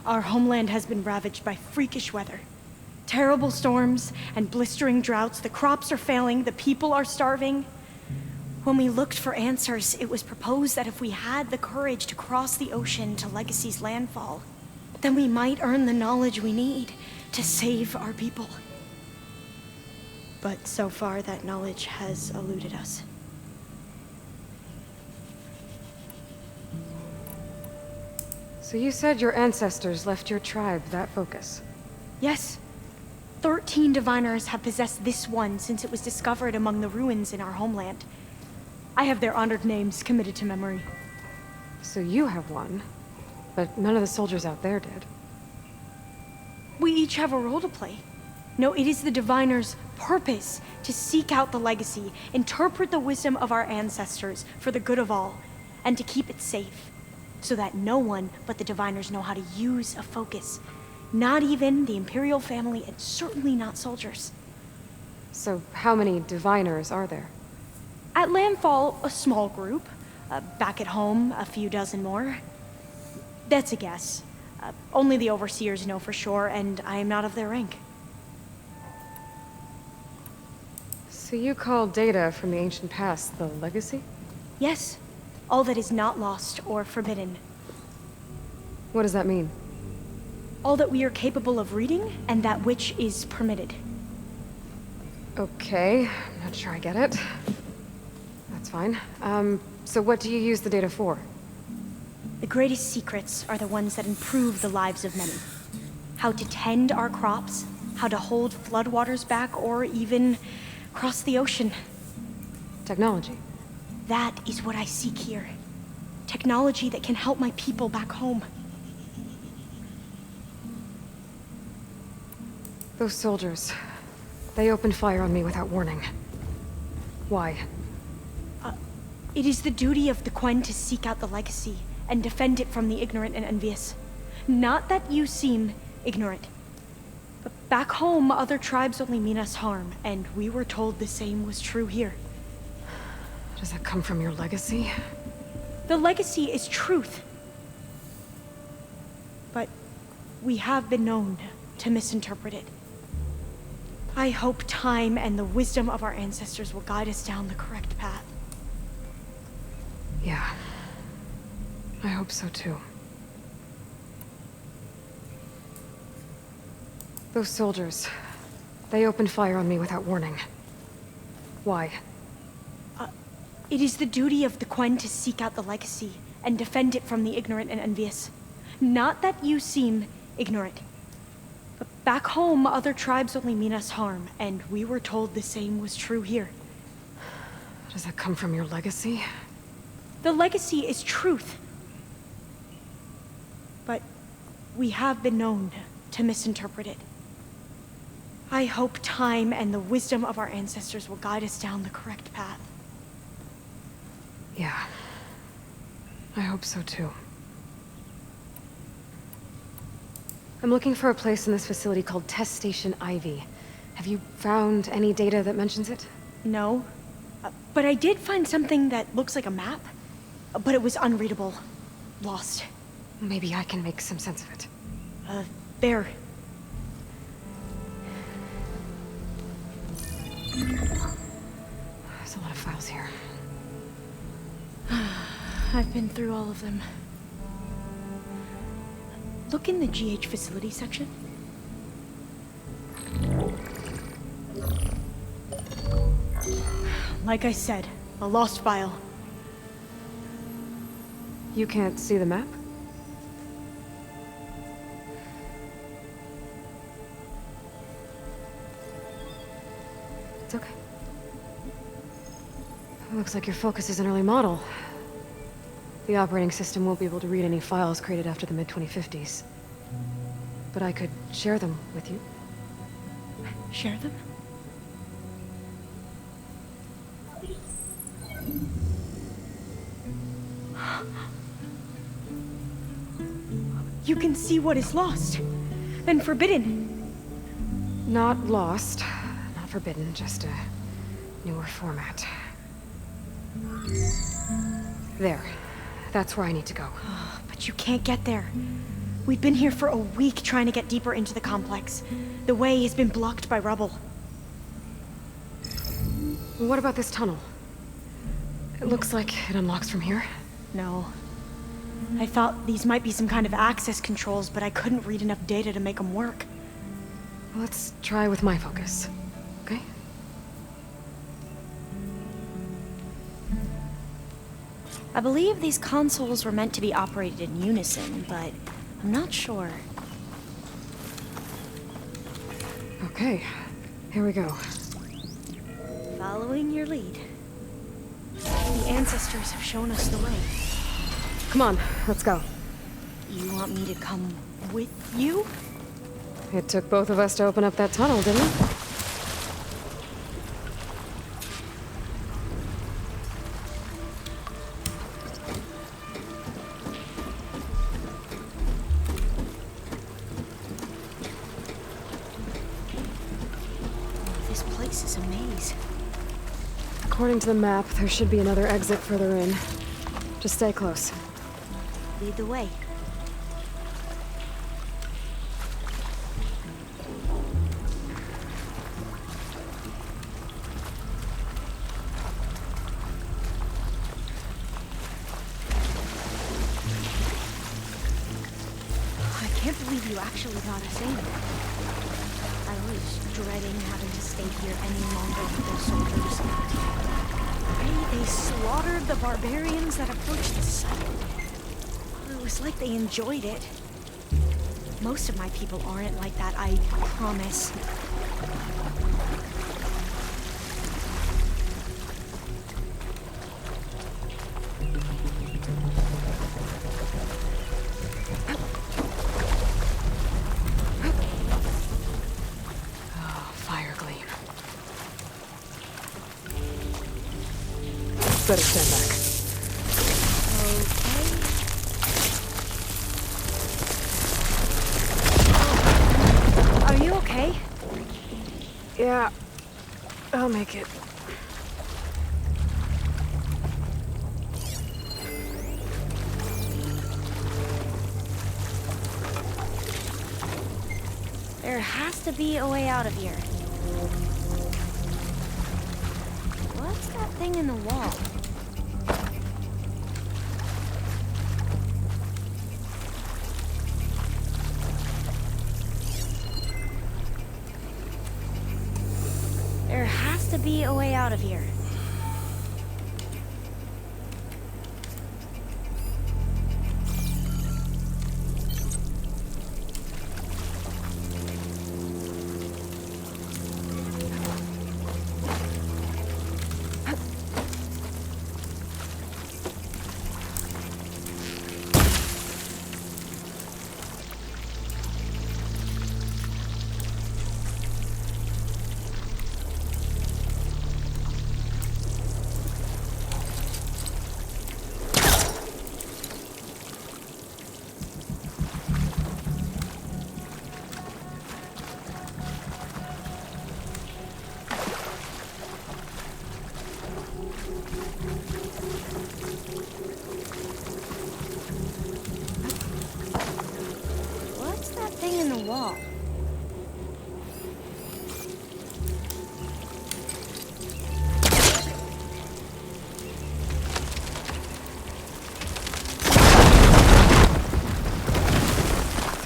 Our homeland has been ravaged by freakish weather. Terrible storms and blistering droughts. The crops are failing, the people are starving. When we looked for answers, it was proposed that if we had the courage to cross the ocean to Legacy's landfall, then we might earn the knowledge we need to save our people. But so far, that knowledge has eluded us. So you said your ancestors left your tribe that focus? Yes. 13 diviners have possessed this one since it was discovered among the ruins in our homeland. I have their honored names committed to memory. So you have one, but none of the soldiers out there did. We each have a role to play. No, it is the diviner's purpose to seek out the legacy, interpret the wisdom of our ancestors for the good of all, and to keep it safe, so that no one but the diviners know how to use a focus. Not even the Imperial family, and certainly not soldiers. So how many diviners are there? At landfall, a small group. Back at home, a few dozen more. That's a guess. Only the overseers know for sure, and I am not of their rank. So you call data from the ancient past the legacy? Yes. All that is not lost or forbidden. What does that mean? All that we are capable of reading, and that which is permitted. Okay, I'm not sure I get it. That's fine. So what do you use the data for? The greatest secrets are the ones that improve the lives of many. How to tend our crops, how to hold floodwaters back, or even cross the ocean. Technology. That is what I seek here. Technology that can help my people back home. Those soldiers, they opened fire on me without warning. Why? It is the duty of the Quen to seek out the legacy and defend it from the ignorant and envious. Not that you seem ignorant. But back home, other tribes only mean us harm, and we were told the same was true here. Does that come from your legacy? The legacy is truth. But we have been known to misinterpret it. I hope time and the wisdom of our ancestors will guide us down the correct path. Yeah. I hope so too. Those soldiers, they opened fire on me without warning. Why? It is the duty of the Quen to seek out the legacy and defend it from the ignorant and envious. Not that you seem ignorant. But back home, other tribes only mean us harm, and we were told the same was true here. Does that come from your legacy? The legacy is truth. But we have been known to misinterpret it. I hope time and the wisdom of our ancestors will guide us down the correct path. Yeah. I hope so too. I'm looking for a place in this facility called Test Station Ivy. Have you found any data that mentions it? No. But I did find something that looks like a map. But it was unreadable. Lost. Maybe I can make some sense of it. There. files here. I've been through all of them. Look in the GH facility section. Like I said, a lost file. You can't see the map? It's okay. It looks like your focus is an early model. The operating system won't be able to read any files created after the mid-2050s. But I could share them with you. Share them? You can see what is lost, then forbidden. Not lost, not forbidden, just a newer format. There. That's where I need to go. But you can't get there. We've been here for a week trying to get deeper into the complex. The way has been blocked by rubble. What about this tunnel? It looks like it unlocks from here. No. I thought these might be some kind of access controls, but I couldn't read enough data to make them work. Let's try with my focus, okay? I believe these consoles were meant to be operated in unison, but I'm not sure. Okay, here we go. Following your lead. The ancestors have shown us the way. Come on, let's go. You want me to come with you? It took both of us to open up that tunnel, didn't it? This place is a maze. According to the map, there should be another exit further in. Just stay close. Lead the way. I can't believe you actually got us in. I was dreading having to stay here any longer with those soldiers. They slaughtered the barbarians that approached the site. It was like they enjoyed it. Most of my people aren't like that, I promise. Better stand back. Okay. Are you okay? Yeah, I'll make it. There has to be a way out of here. What's that thing in the wall? There has to be a way out of here.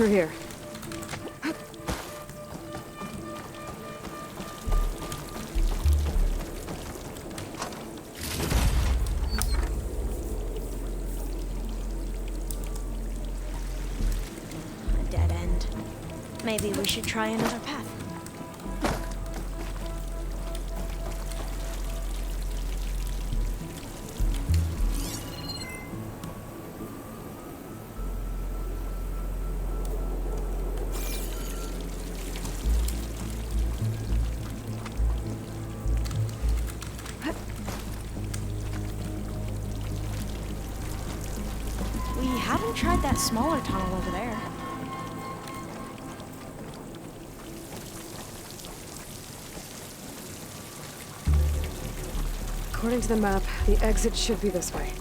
Through here. A dead end. Maybe we should try another path. We haven't tried that smaller tunnel over there. According to the map, the exit should be this way.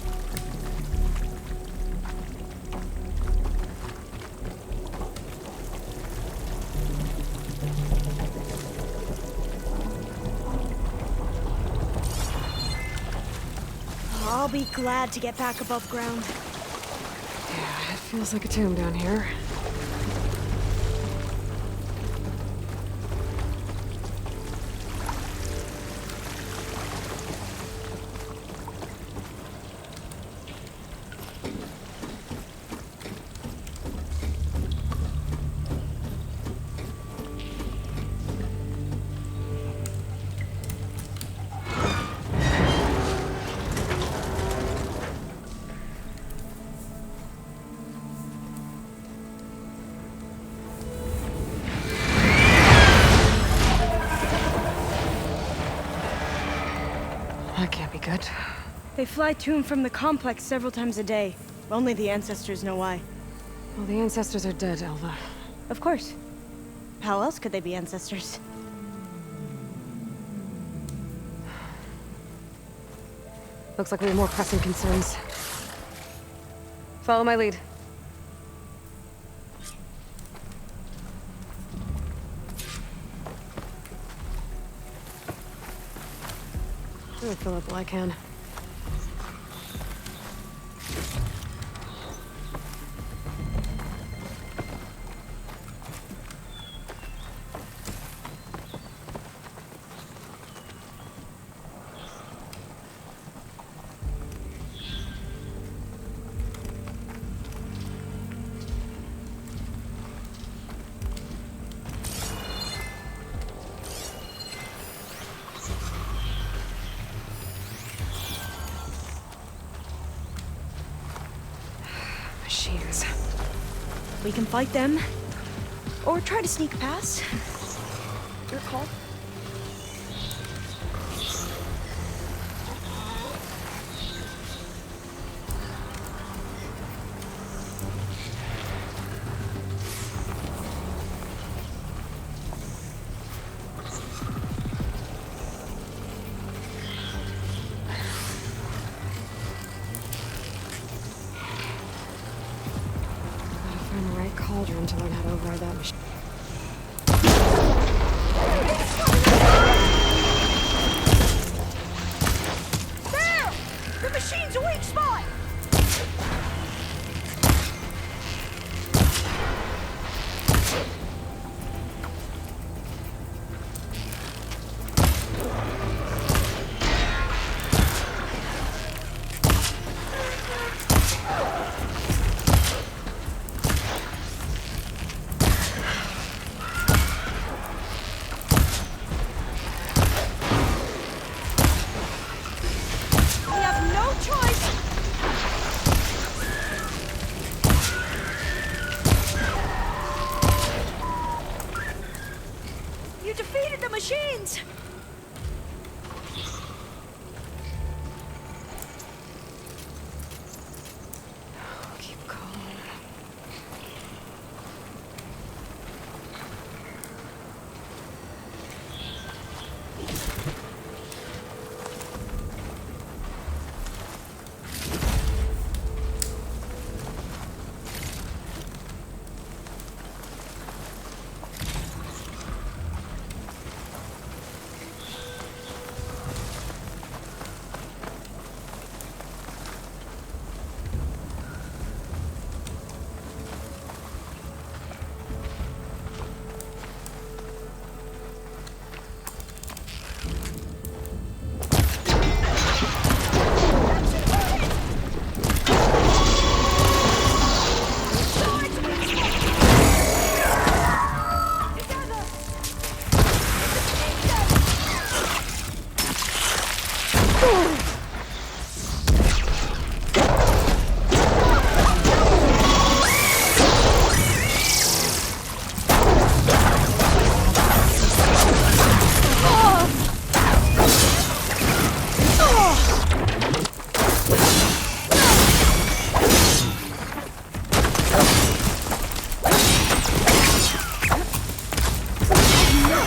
I'll be glad to get back above ground. Yeah, it feels like a tomb down here. That can't be good. They fly to and from the complex several times a day. Only the ancestors know why. Well, the ancestors are dead, Elva. Of course. How else could they be ancestors? Looks like we have more pressing concerns. Follow my lead. I'm gonna fill up all I can. Machines. We can fight them. Or try to sneak past. Your call. Find the right cauldron to learn how to override that machine. There! The machine's a weak spot! We have no choice! You defeated the machines! Keep calm.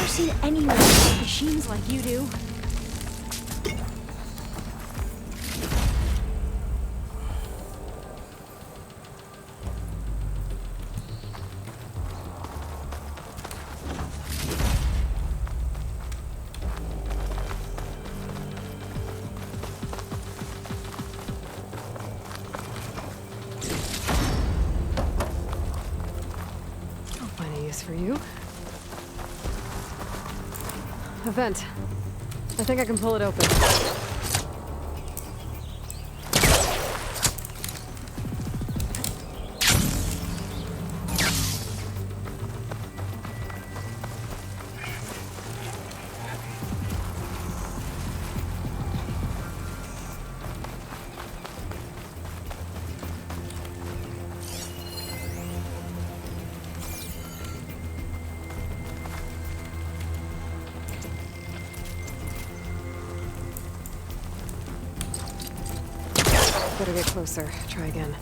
never seen anyone with machines like you do. For you. A vent. I think I can pull it open. Better get closer. Try again.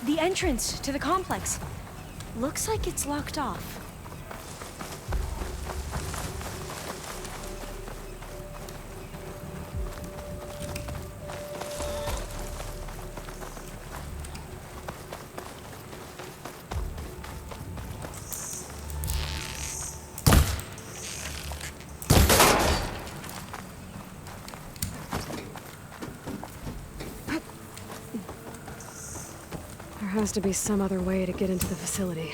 The entrance to the complex. Looks like it's locked off. There has to be some other way to get into the facility.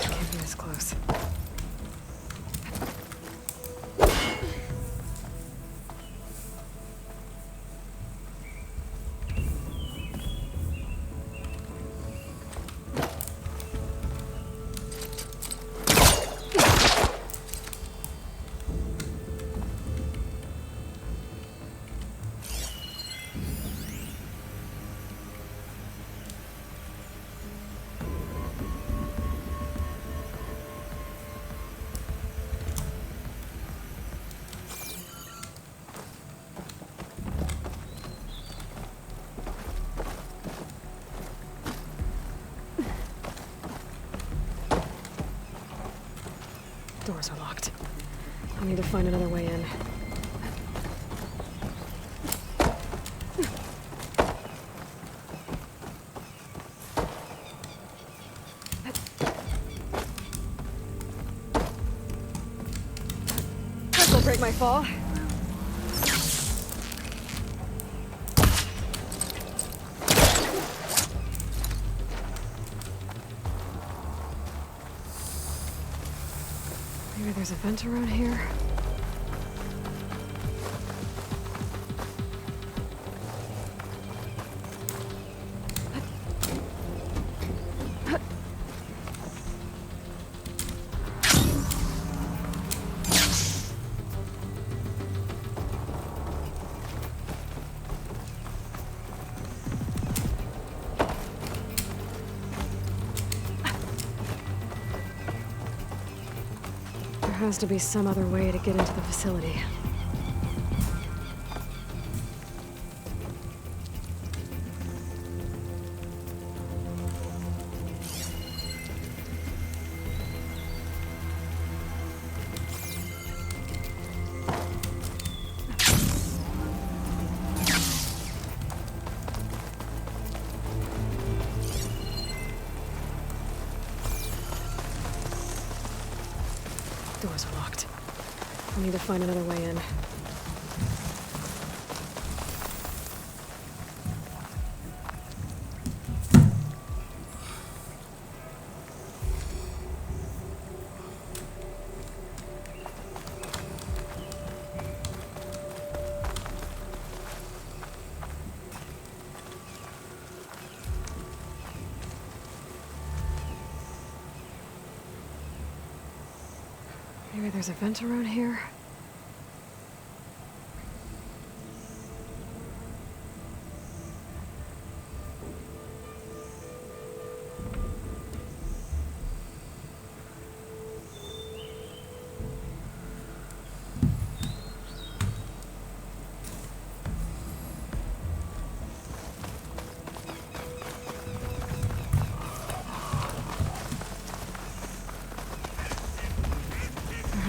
Can't be this close. Doors are locked. I'll need to find another way in. This'll break my fall. Maybe there's a vent around here. There has to be some other way to get into the facility. Doors are locked. I need to find another way in. Maybe there's a vent around here.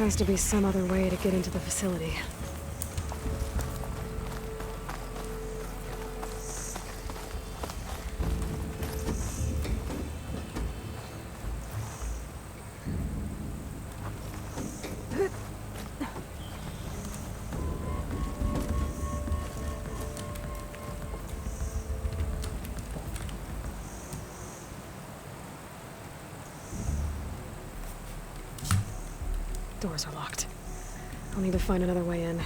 has to be some other way to get into the facility. Doors are locked. I'll need to find another way in.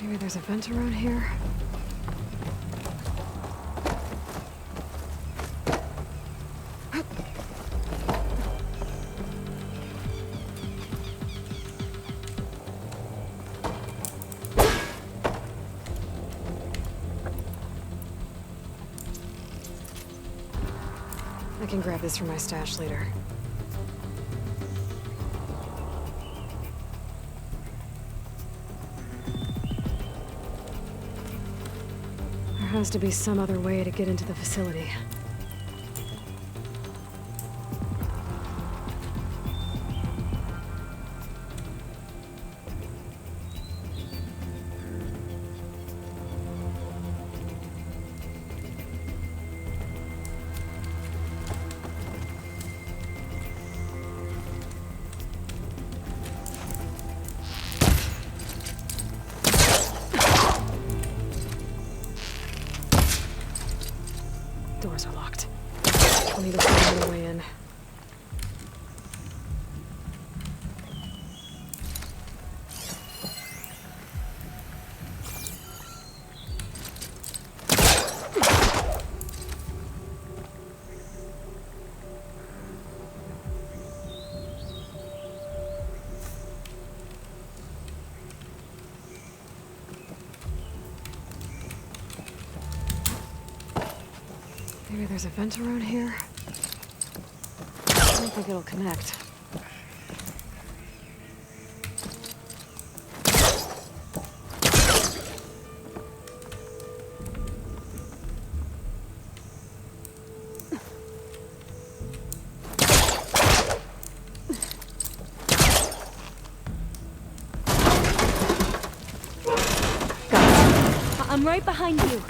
Maybe there's a vent around here? I can grab this for my stash later. There has to be some other way to get into the facility. Doors are locked. I'll need to find another way in. Maybe there's a vent around here? I don't think it'll connect. Got it. I'm right behind you.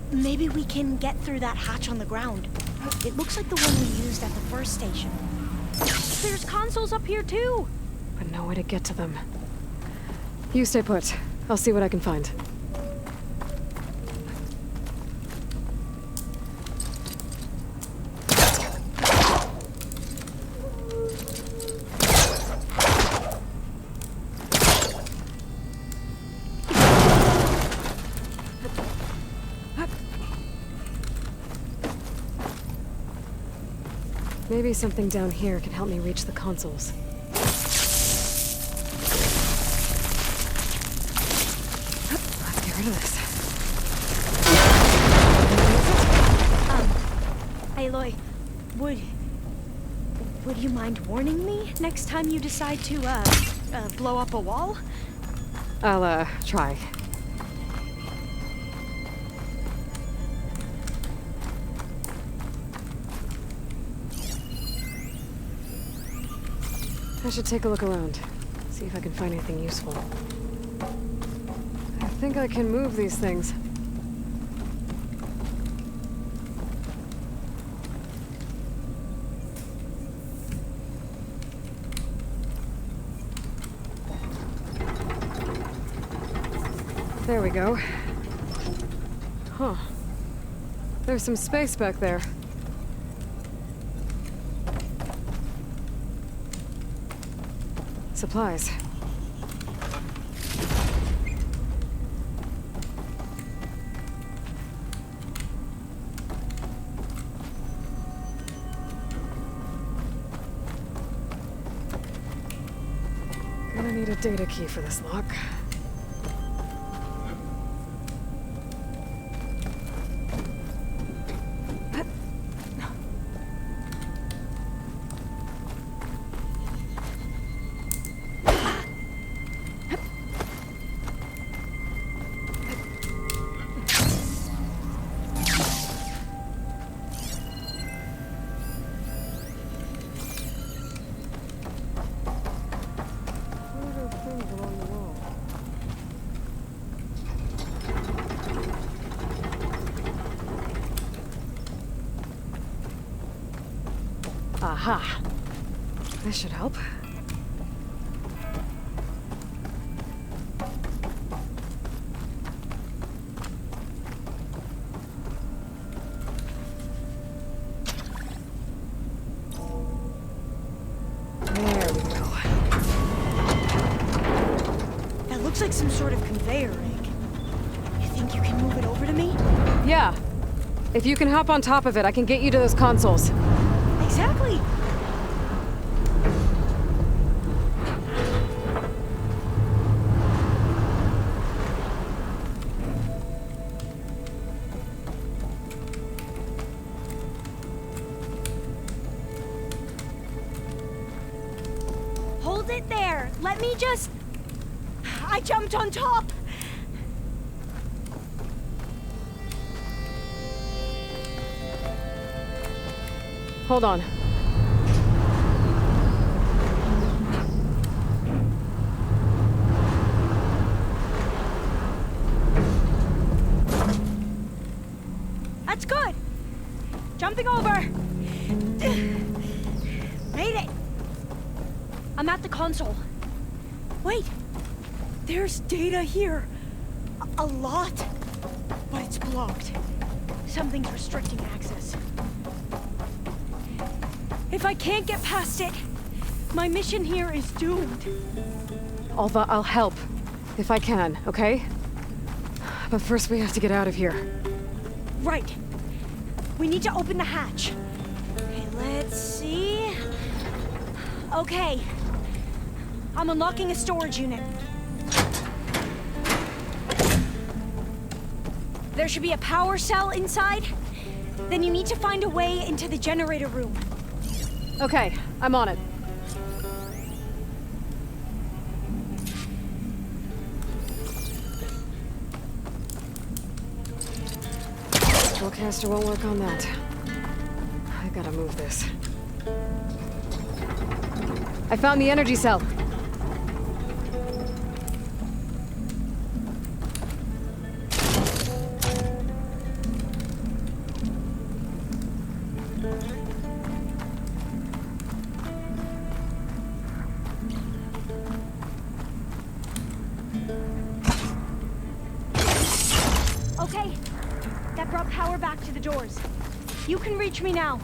Maybe we can get through that hatch on the ground. It looks like the one we used at the first station. There's consoles up here too! But no way to get to them. You stay put. I'll see what I can find. Maybe something down here can help me reach the consoles. Let's get rid of this. Aloy, would you mind warning me next time you decide to, blow up a wall? I'll, try. I should take a look around. See if I can find anything useful. I think I can move these things. There we go. Huh. There's some space back there. Supplies. Gonna need a data key for this lock. Aha. This should help. There we go. That looks like some sort of conveyor rig. You think you can move it over to me? Yeah. If you can hop on top of it, I can get you to those consoles. Exactly. Hold it there. Let me just... I jumped on top. Hold on. That's good. Jumping over. Made it. I'm at the console. Wait. There's data here. A lot. But it's blocked. Something's restricting access. If I can't get past it, my mission here is doomed. Alva, I'll help. If I can, okay? But first we have to get out of here. Right. We need to open the hatch. Okay, let's see. Okay. I'm unlocking a storage unit. There should be a power cell inside. Then you need to find a way into the generator room. Okay, I'm on it. Spellcaster won't work on that. I gotta move this. I found the energy cell. Okay, that brought power back to the doors. You can reach me now.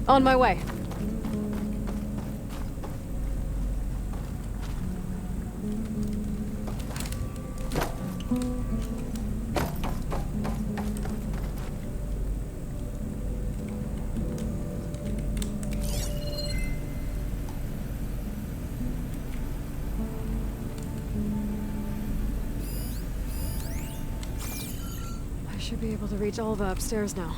On my way. Should be able to reach Alva upstairs now.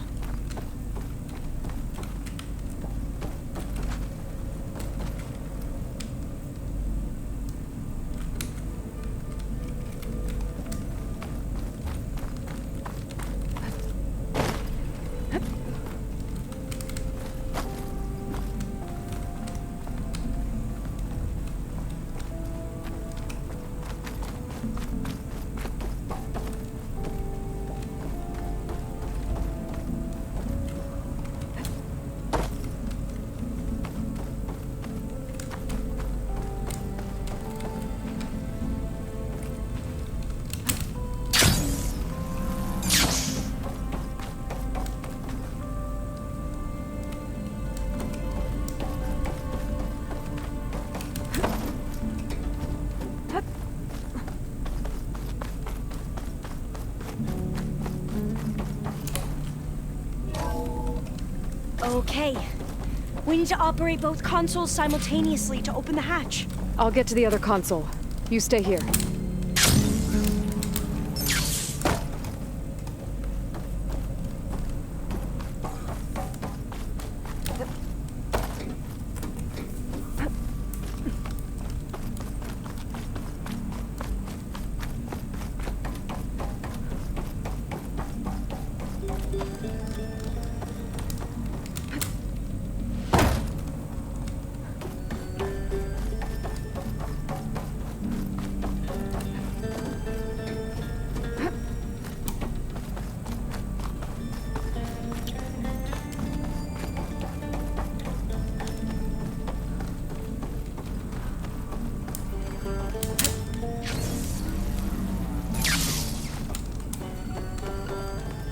Okay. We need to operate both consoles simultaneously to open the hatch. I'll get to the other console. You stay here.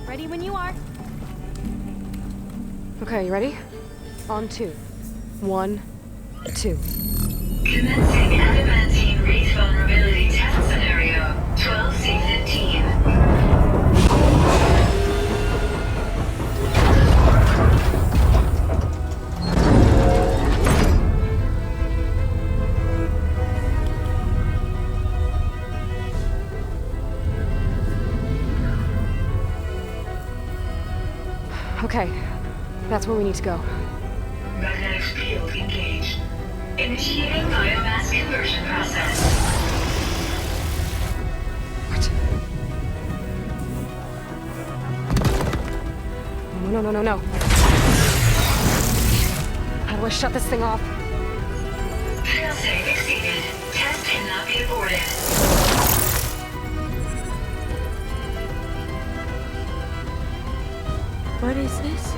Ready when you are. Okay, you ready? On 2. 1, 2. Commencing adamantine wreath vulnerability test scenario 12C15. Okay, that's where we need to go. Magnetic field engaged. Initiating biomass conversion process. What? No. How do I shut this thing off? Failsafe exceeded. Test cannot be aborted. What is this?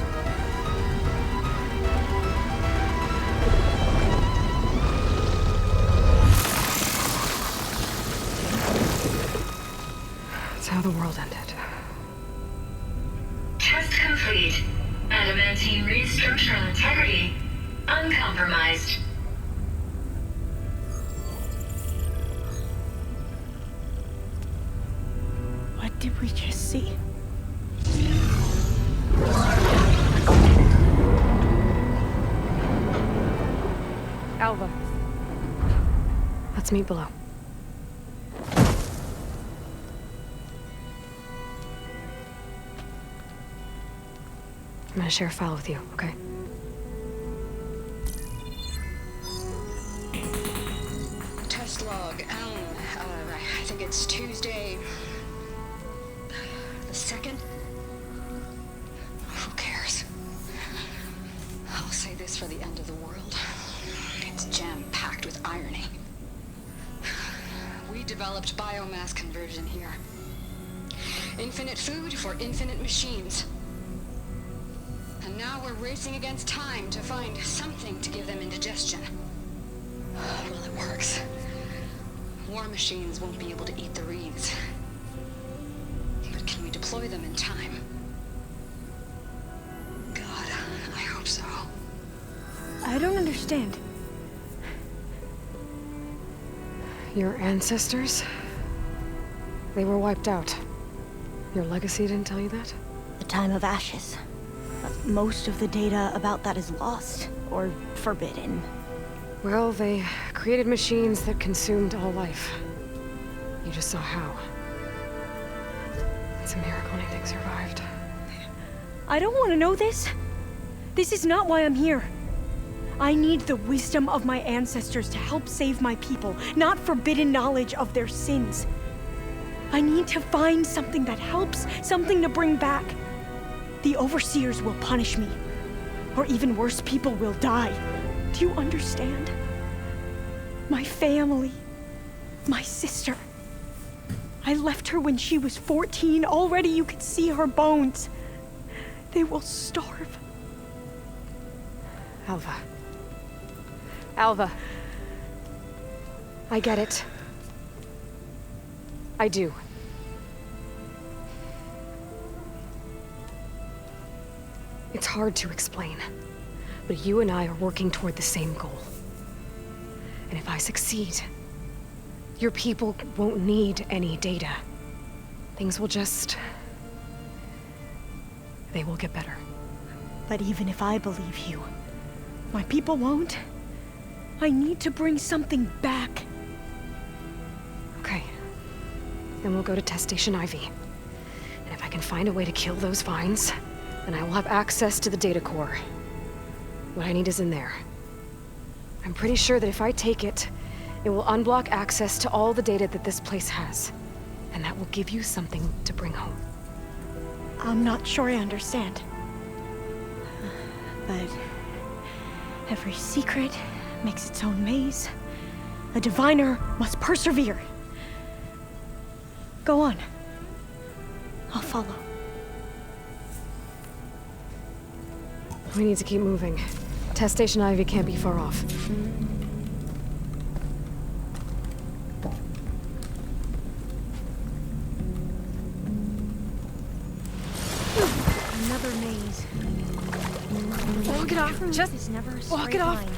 It's how the world ended. Test complete. Adamantine wreath structural integrity uncompromised. What did we just see? Alva. Let's meet below. I'm gonna share a file with you, okay? Test log, I think it's Tuesday the 2nd? Who cares? I'll say this for the end of the world. It's jam-packed with irony. We developed biomass conversion here. Infinite food for infinite machines. And now we're racing against time to find something to give them indigestion. Well, it works. War machines won't be able to eat the wreaths. But can we deploy them in time? God, I hope so. I don't understand. Your ancestors? They were wiped out. Your legacy didn't tell you that? The time of ashes. But most of the data about that is lost, or forbidden. Well, they created machines that consumed all life. You just saw how. It's a miracle anything survived. I don't want to know this. This is not why I'm here. I need the wisdom of my ancestors to help save my people, not forbidden knowledge of their sins. I need to find something that helps, something to bring back. The overseers will punish me. Or even worse, people will die. Do you understand? My family. My sister. I left her when she was 14. Already you could see her bones. They will starve. Alva. Alva. I get it. I do. It's hard to explain, but you and I are working toward the same goal. And if I succeed, your people won't need any data. Things will just... they will get better. But even if I believe you, my people won't. I need to bring something back. Okay. Then we'll go to Test Station Ivy. And if I can find a way to kill those vines, then I will have access to the data core. What I need is in there. I'm pretty sure that if I take it, it will unblock access to all the data that this place has. And that will give you something to bring home. I'm not sure I understand. But every secret makes its own maze. A diviner must persevere. Go on. I'll follow. We need to keep moving. Test Station Ivy can't be far off. Another maze. Walk it off. Just is never a walk straight it off. line.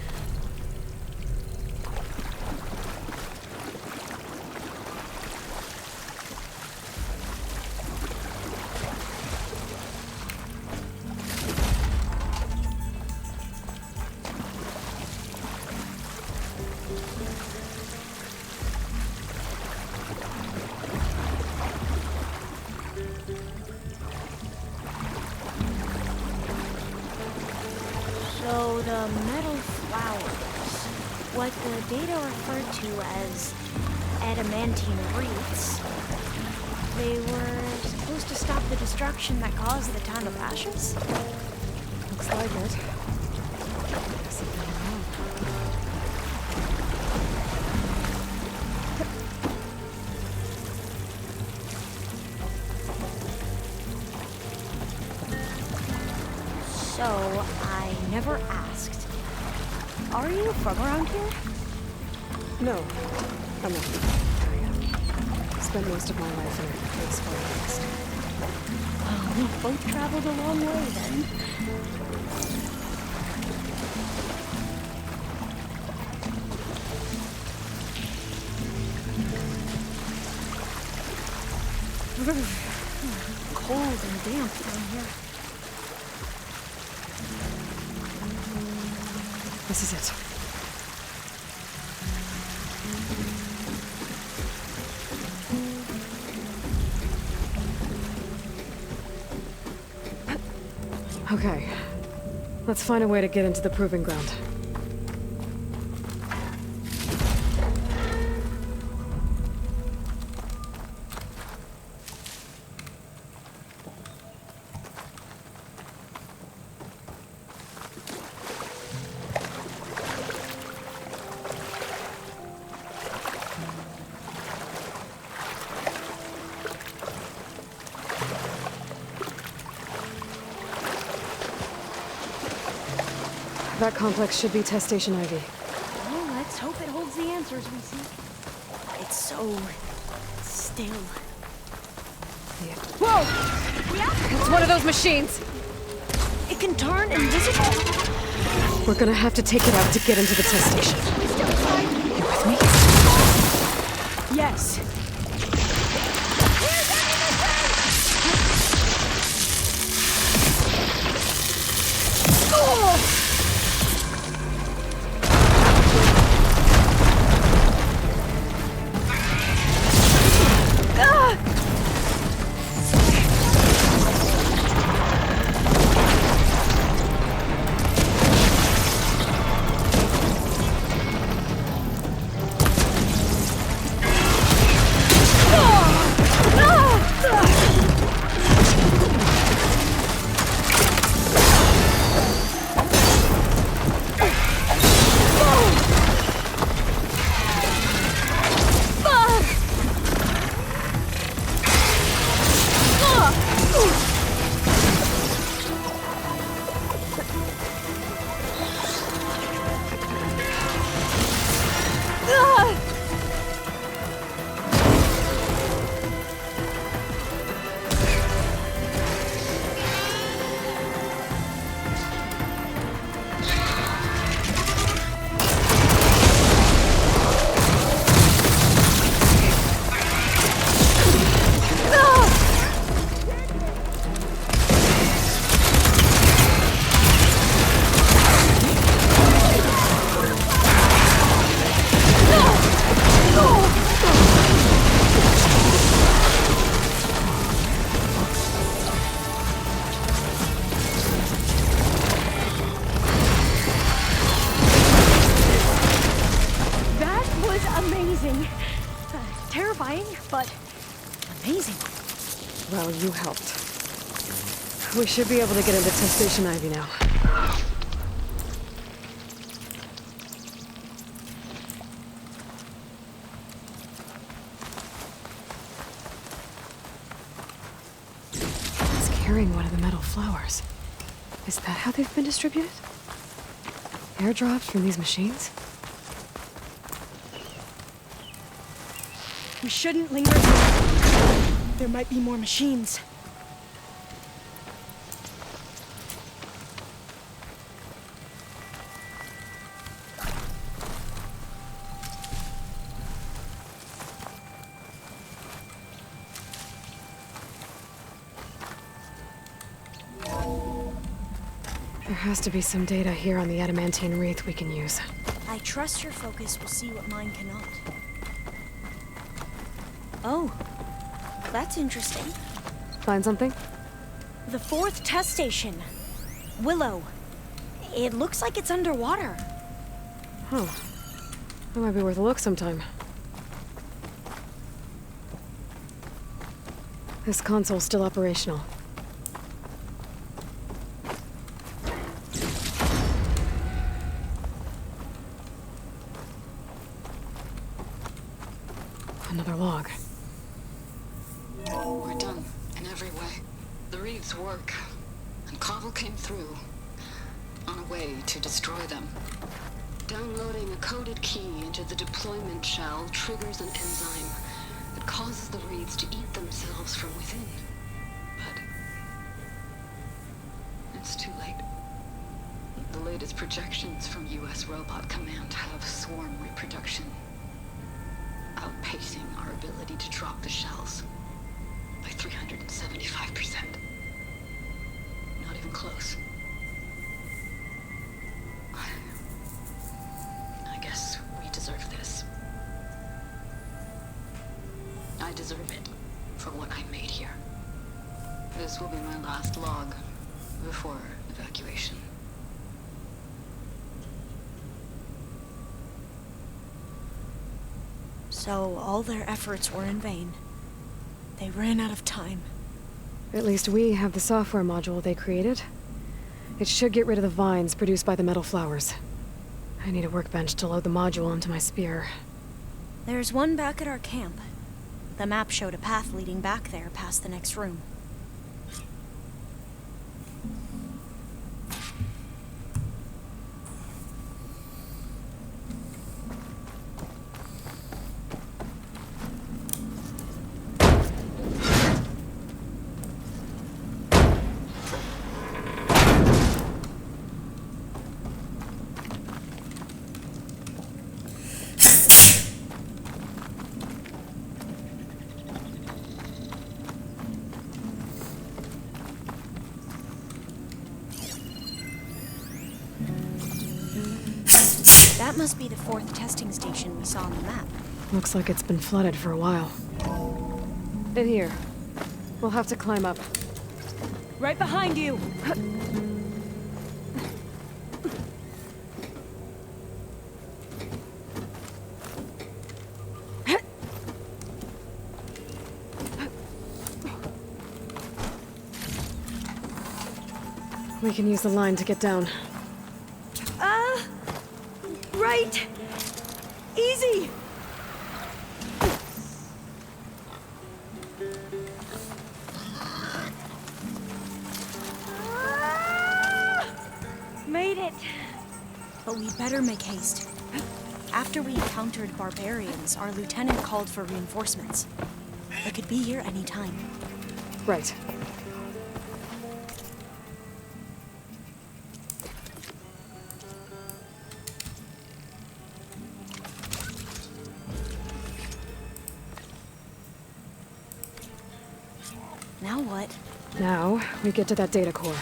So the metal flowers, what the data referred to as adamantine wreaths, they were supposed to stop the destruction that caused the town of ashes? Looks like it. Something wrong. So, I never asked. Are you from around here? No, I'm not. I spent most of my life in a place far west. Well, we both traveled a long way then. Cold and damp down here. This is it. Okay. Let's find a way to get into the proving ground. That complex should be Test Station Ivy. Well, let's hope it holds the answers we see. It's so still. Yeah. Whoa! Yeah? It's one of those machines! It can turn invisible? We're gonna have to take it out to get into the test station. Step aside. You with me? Yes. while you helped. We should be able to get into Test Station Ivy now. It's carrying one of the metal flowers. Is that how they've been distributed? Airdrops from these machines? We shouldn't linger here. There might be more machines. There has to be some data here on the adamantine wreath we can use. I trust your focus will see what mine cannot. Oh, that's interesting. Find something? The 4th test station. Willow. It looks like it's underwater. Huh. That might be worth a look sometime. This console's still operational. Another log. We're done, in every way. The reeds work, and Cobble came through, on a way to destroy them. Downloading a coded key into the deployment shell triggers an enzyme that causes the reeds to eat themselves from within. But it's too late. The latest projections from US Robot Command have swarm reproduction, outpacing our ability to drop the shells by 375%. Not even close. I guess we deserve this. I deserve it for what I made here. This will be my last log before evacuation. So all their efforts were in vain. They ran out of time. At least we have the software module they created. It should get rid of the vines produced by the metal flowers. I need a workbench to load the module onto my spear. There's one back at our camp. The map showed a path leading back there past the next room. That must be the 4th testing station we saw on the map. Looks like it's been flooded for a while. In here. We'll have to climb up. Right behind you! We can use the line to get down. Right! Easy! Made it! But we'd better make haste. After we encountered barbarians, our lieutenant called for reinforcements. They could be here any time. Right. Now what? Now, we get to that data core.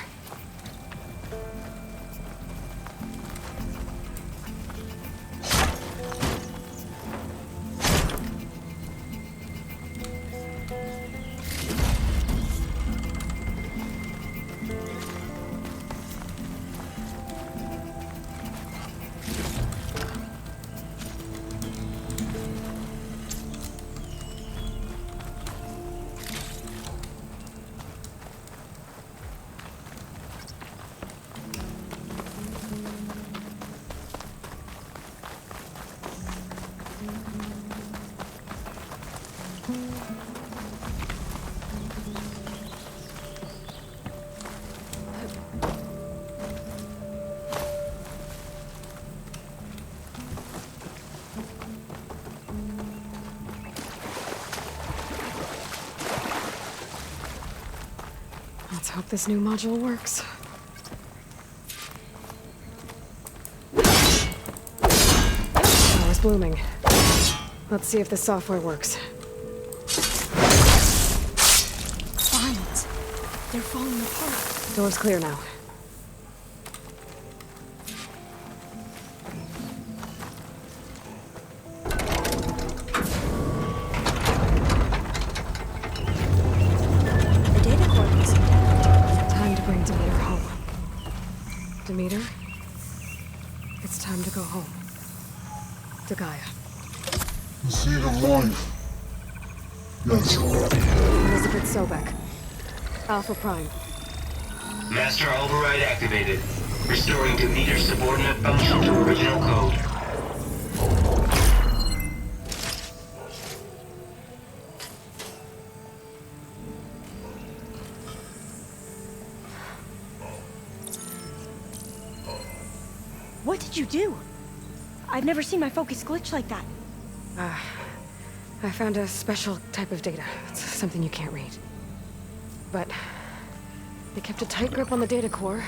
hope this new module works. Power's blooming. Let's see if the software works. Vines. They're falling apart. Door's clear now. The data core isn't dead. Time to bring Demeter home. Demeter? It's time to go home. To Gaia. The seed of life. That's right. Elizabeth Sobek. Alpha Prime. Master override activated. Restoring Demeter's subordinate function to original code. What did you do? I've never seen my focus glitch like that. I found a special type of data. It's something you can't read. But they kept a tight grip on the data core.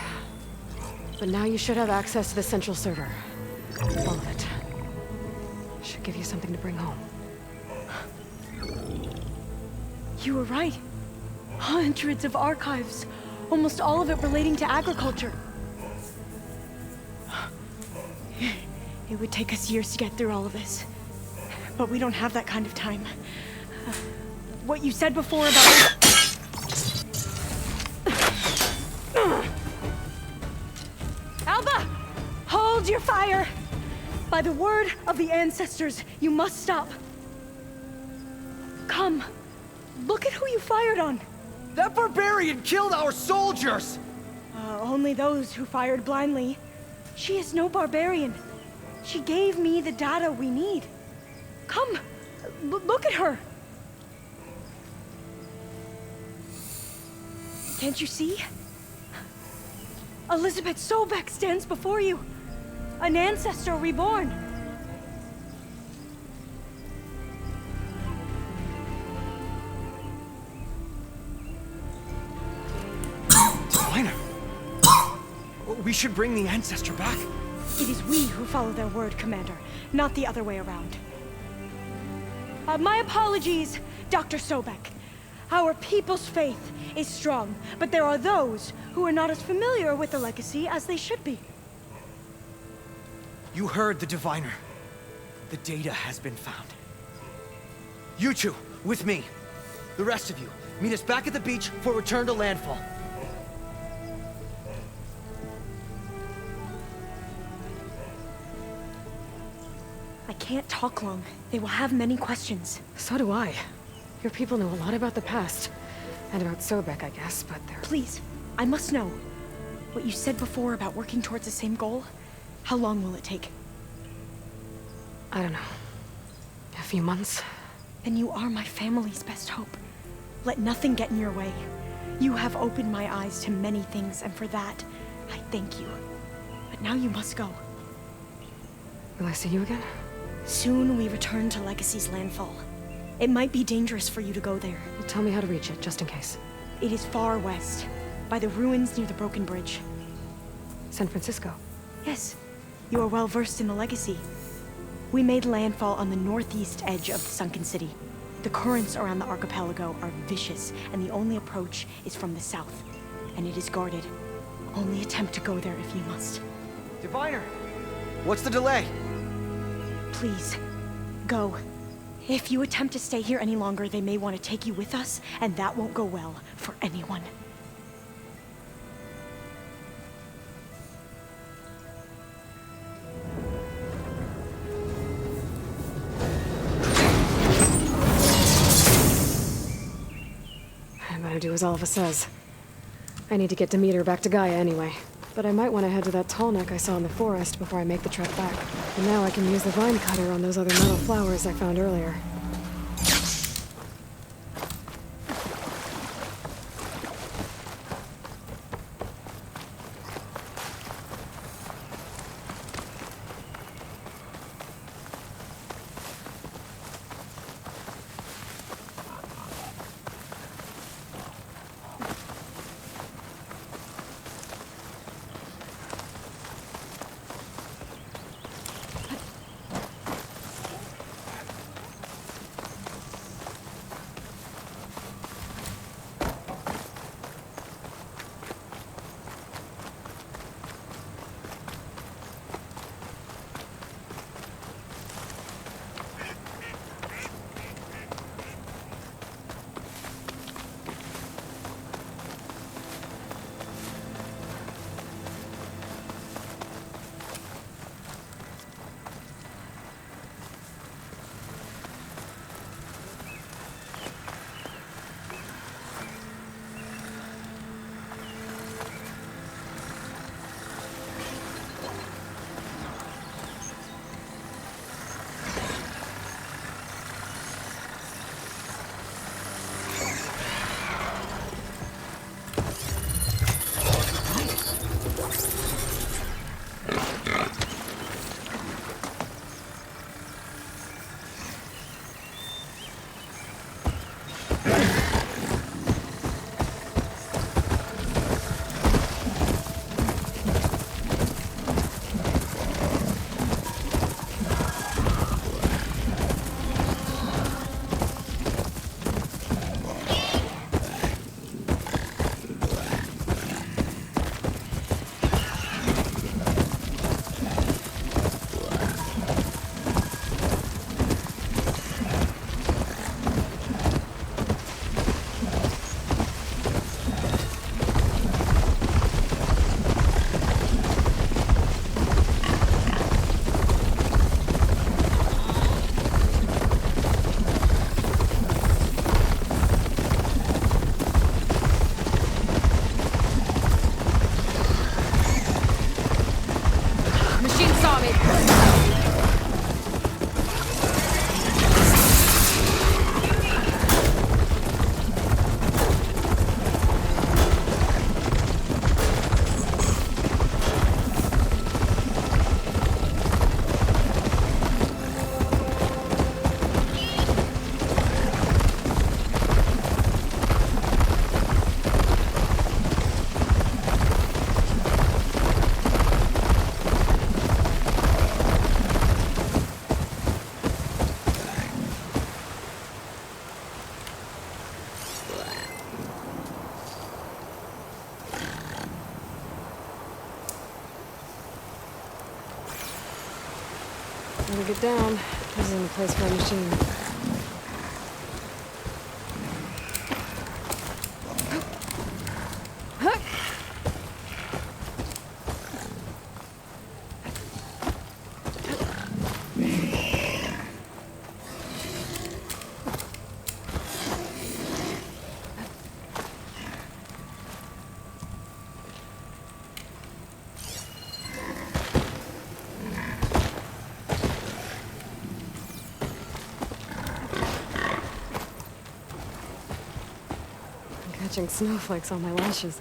But now you should have access to the central server. All of it. Should give you something to bring home. You were right. Hundreds of archives. Almost all of it relating to agriculture. It would take us years to get through all of this. But we don't have that kind of time. What you said before about... Alba! Hold your fire! By the word of the ancestors, you must stop. Come. Look at who you fired on. That barbarian killed our soldiers! Only those who fired blindly. She is no barbarian. She gave me the data we need. Come, look at her. Can't you see? Elizabeth Sobek stands before you. An ancestor reborn. Diviner! We should bring the ancestor back. It is we who follow their word, Commander, not the other way around. My apologies, Dr. Sobek. Our people's faith is strong, but there are those who are not as familiar with the legacy as they should be. You heard the diviner. The data has been found. You two, with me. The rest of you, meet us back at the beach for return to landfall. I can't talk long. They will have many questions. So do I. Your people know a lot about the past. And about Sobek, I guess, but they're... Please, I must know. What you said before about working towards the same goal, how long will it take? I don't know. A few months? Then you are my family's best hope. Let nothing get in your way. You have opened my eyes to many things, and for that, I thank you. But now you must go. Will I see you again? Soon we return to Legacy's landfall. It might be dangerous for you to go there. Well, tell me how to reach it, just in case. It is far west, by the ruins near the broken bridge. San Francisco? Yes, you are well versed in the Legacy. We made landfall on the northeast edge of the sunken city. The currents around the archipelago are vicious, and the only approach is from the south. And it is guarded. Only attempt to go there if you must. Diviner! What's the delay? Please, go. If you attempt to stay here any longer, they may want to take you with us, and that won't go well for anyone. I better do as Alpha says. I need to get Demeter back to Gaia anyway. But I might want to head to that tall neck I saw in the forest before I make the trek back. And now I can use the vine cutter on those other metal flowers I found earlier. Gotta get down. This isn't the place for a machine. Catching snowflakes on my lashes.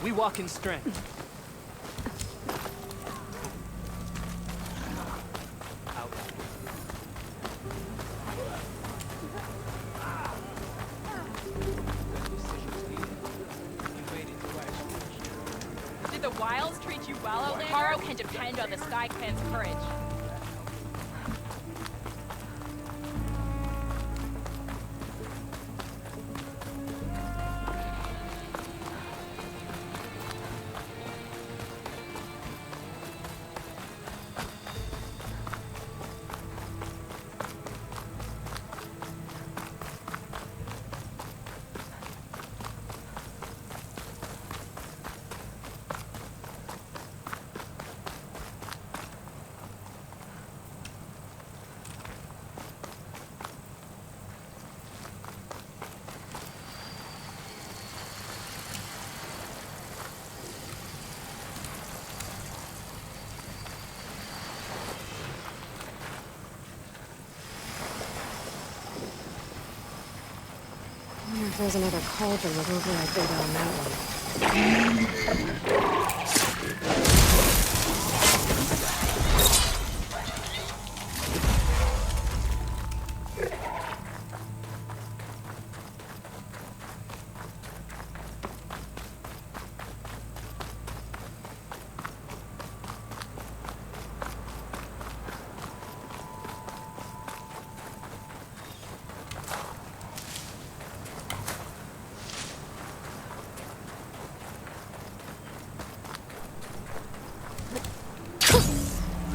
We walk in strength. Did the wilds treat you well, Outlander? Haro can depend on the Sky Clan's courage. If there's another cauldron with override data on that one.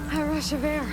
A rush of air.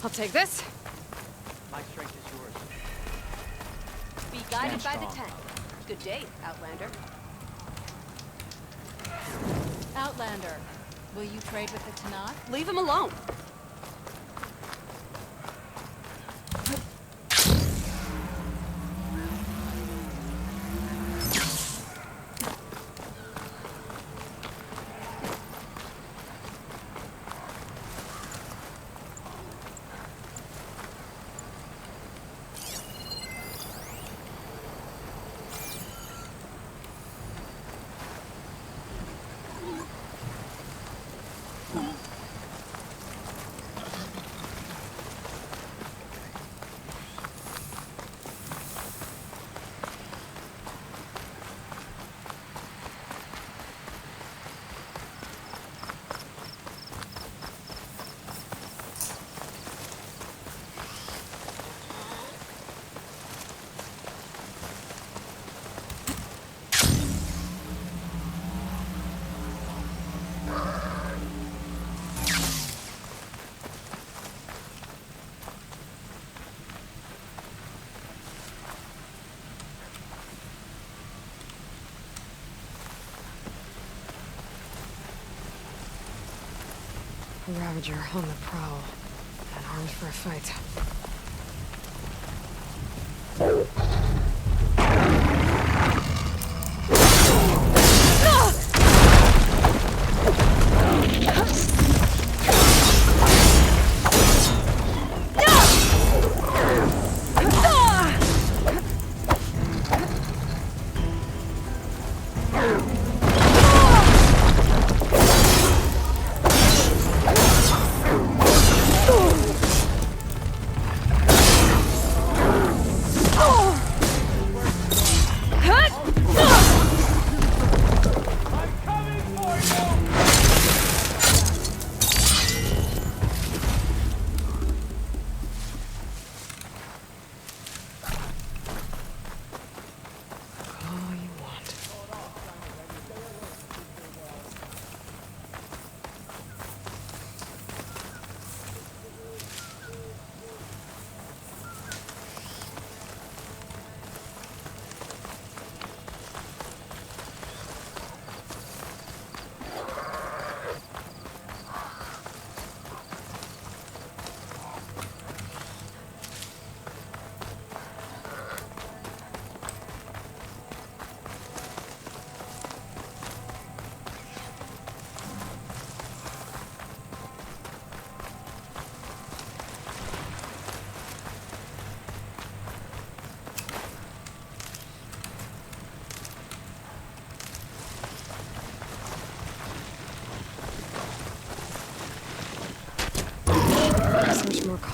I'll take this. My strength is yours. Be guided by the tent. Good day, Outlander. Outlander, will you trade with the Tanakh? Leave him alone. A Ravager on the prowl, and armed for a fight. Oh!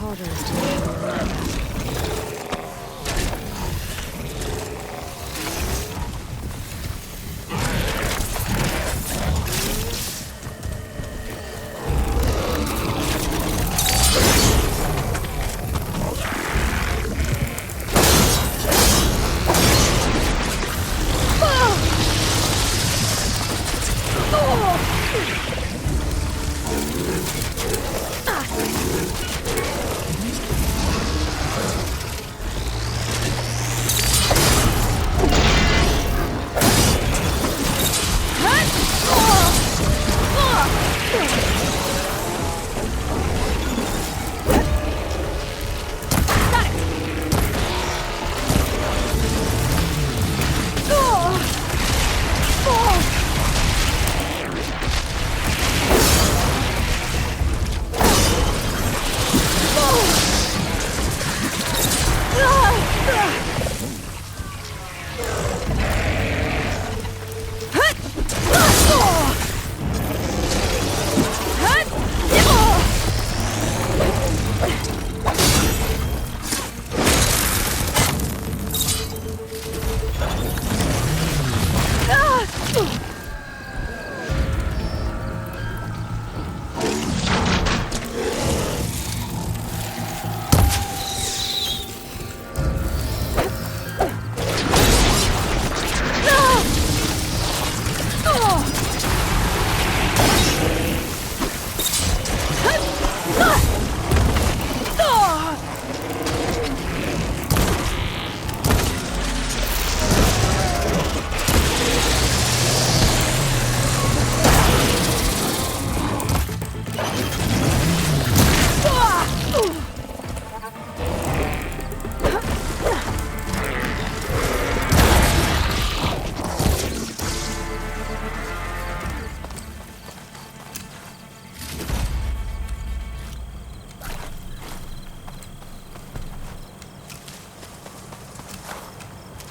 apologize to you.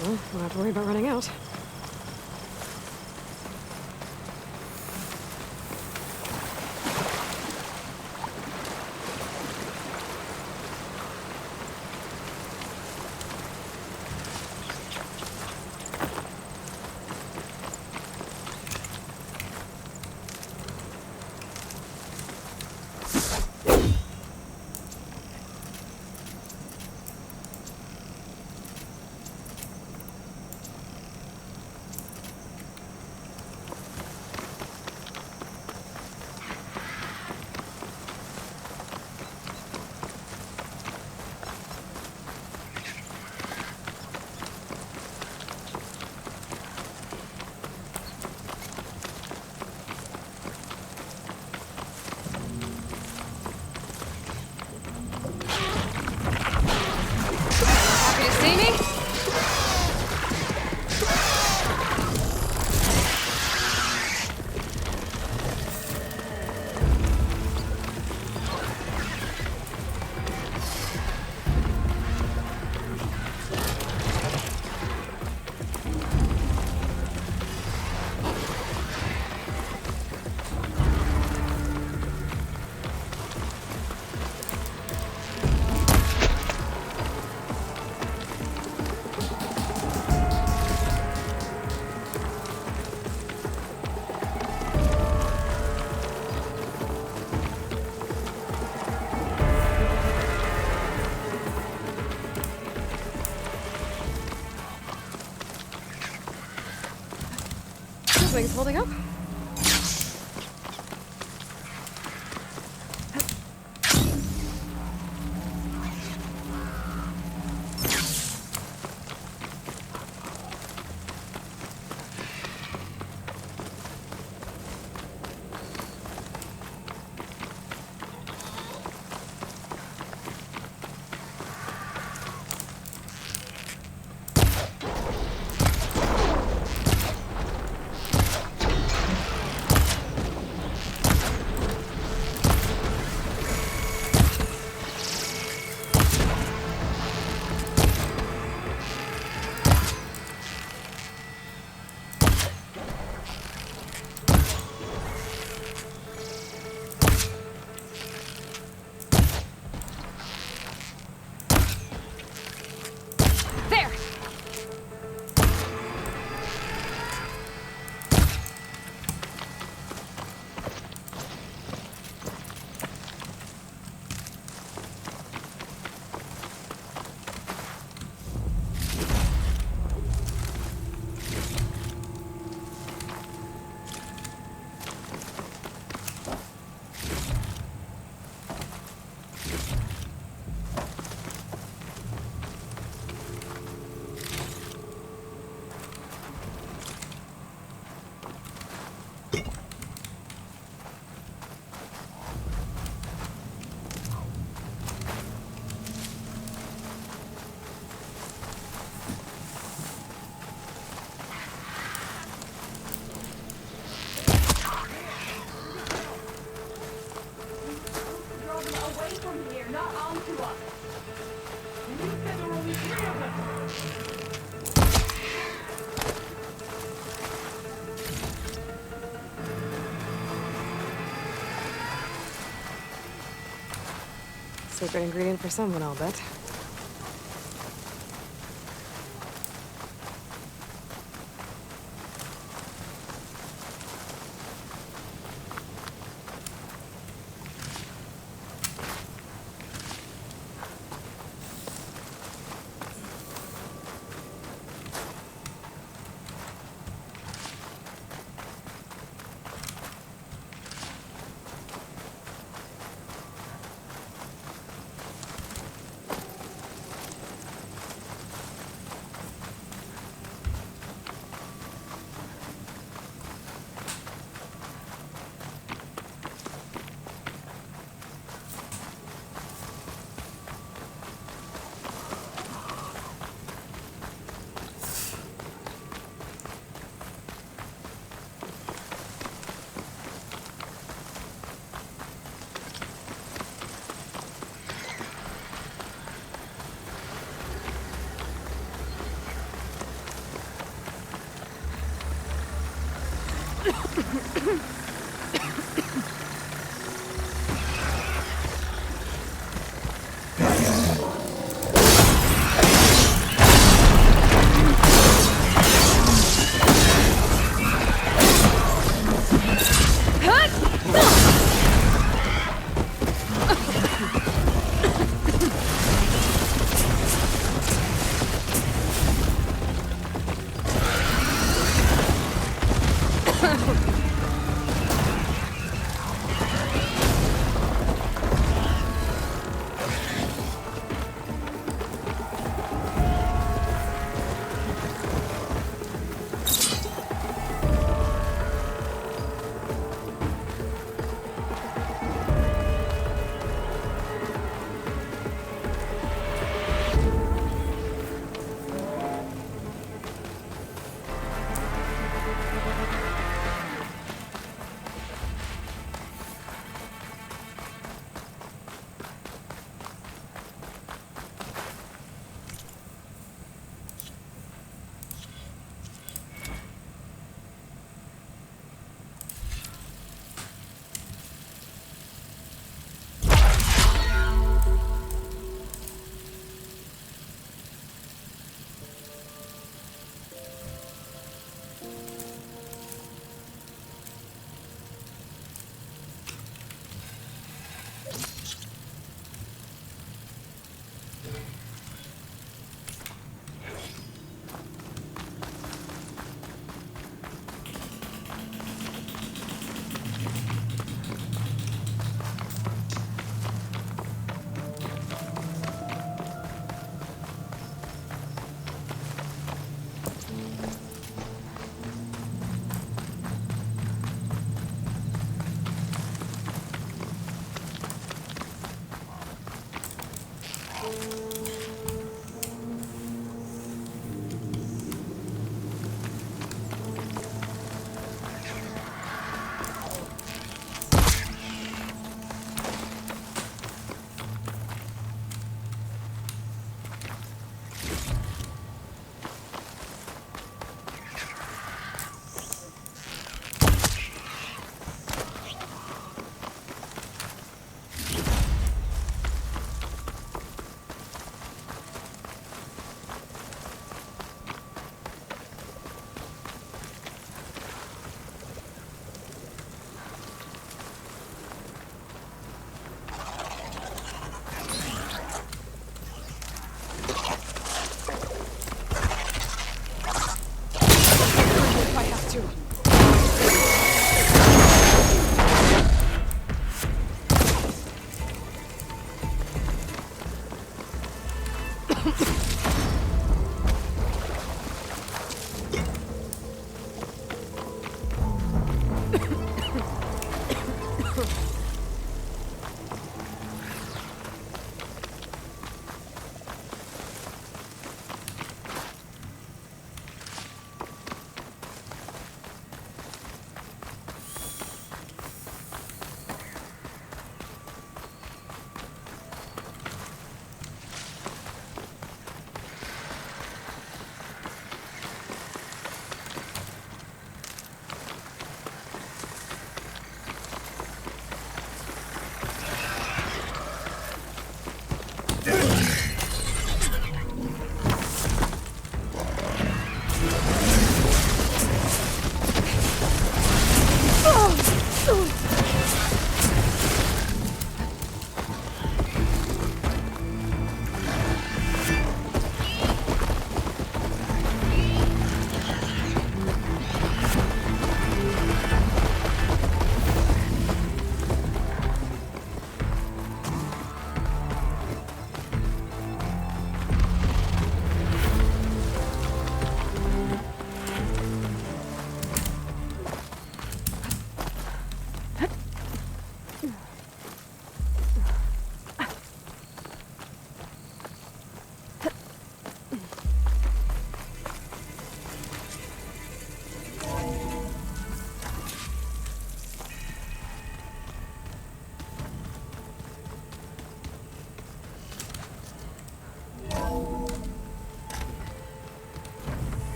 Well, don't have to worry about running out. Things holding up? secret ingredient for someone, I'll bet.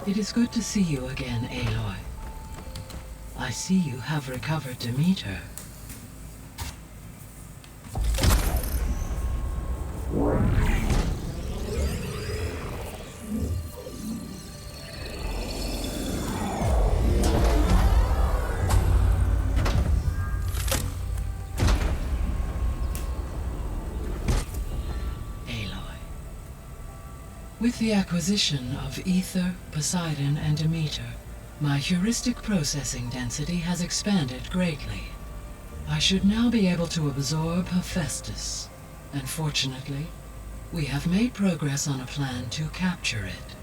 It is good to see you again, Aloy. I see you have recovered Demeter. With the acquisition of Ether, Poseidon, and Demeter, my heuristic processing density has expanded greatly. I should now be able to absorb Hephaestus, and fortunately, we have made progress on a plan to capture it.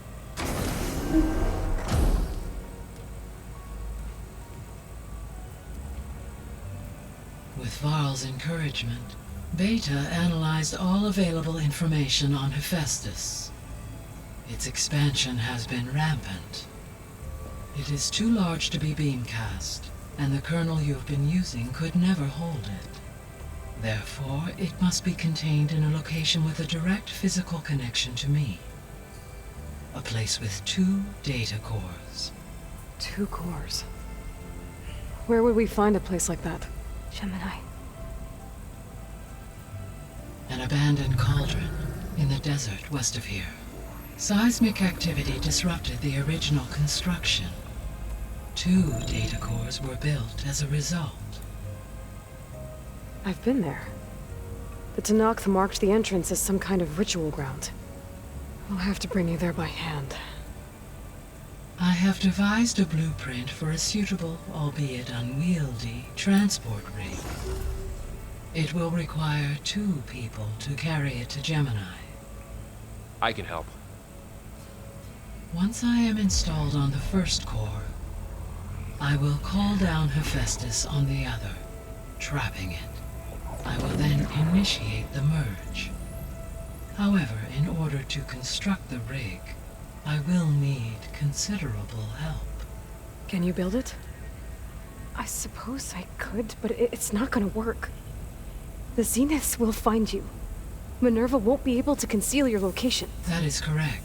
With Varl's encouragement, Beta analyzed all available information on Hephaestus. Its expansion has been rampant. It is too large to be beamcast, and the kernel you've been using could never hold it. Therefore, it must be contained in a location with a direct physical connection to me. A place with 2 data cores. 2 cores? Where would we find a place like that? Gemini. An abandoned cauldron in the desert west of here. Seismic activity disrupted the original construction. 2 data cores were built as a result. I've been there. The Tenakth marked the entrance as some kind of ritual ground. I'll have to bring you there by hand. I have devised a blueprint for a suitable, albeit unwieldy, transport rig. It will require 2 people to carry it to Gemini. I can help. Once I am installed on the first core, I will call down Hephaestus on the other, trapping it. I will then initiate the merge. However, in order to construct the rig, I will need considerable help. Can you build it? I suppose I could, but it's not gonna work. The Zeniths will find you. Minerva won't be able to conceal your location. That is correct.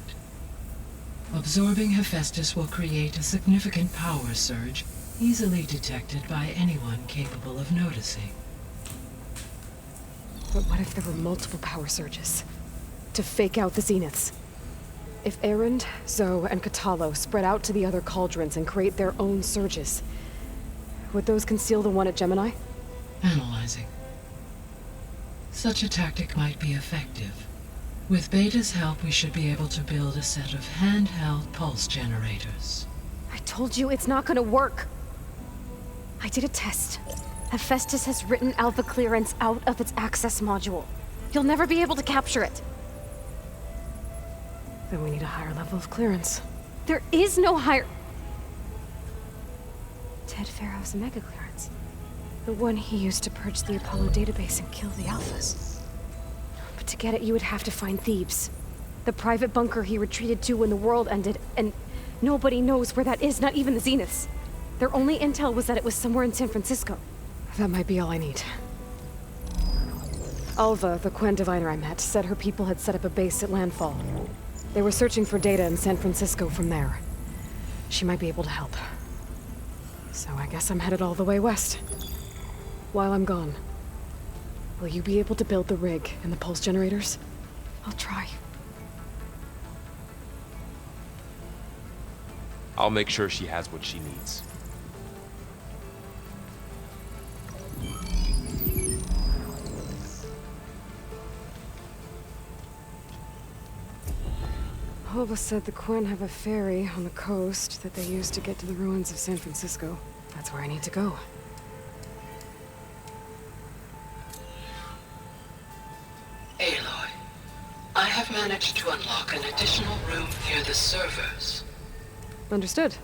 Absorbing Hephaestus will create a significant power surge, easily detected by anyone capable of noticing. But what if there were multiple power surges? To fake out the Zeniths? If Erend, Zoe, and Katalo spread out to the other cauldrons and create their own surges, would those conceal the one at Gemini? Analyzing. Such a tactic might be effective. With Beta's help, we should be able to build a set of handheld pulse generators. I told you it's not gonna work. I did a test. Hephaestus has written alpha clearance out of its access module. You'll never be able to capture it. Then we need a higher level of clearance. There is no higher... Ted Pharaoh's mega clearance. The one he used to purge the Apollo database and kill the alphas. But to get it, you would have to find Thebes. The private bunker he retreated to when the world ended, and nobody knows where that is, not even the Zeniths. Their only intel was that it was somewhere in San Francisco. That might be all I need. Alva, the Quen diviner I met, said her people had set up a base at landfall. They were searching for data in San Francisco from there. She might be able to help. So I guess I'm headed all the way west. While I'm gone, will you be able to build the rig and the pulse generators? I'll try. I'll make sure she has what she needs. Alva said the Quen have a ferry on the coast that they use to get to the ruins of San Francisco. That's where I need to go. Aloy, I have managed to unlock an additional room near the servers. Understood.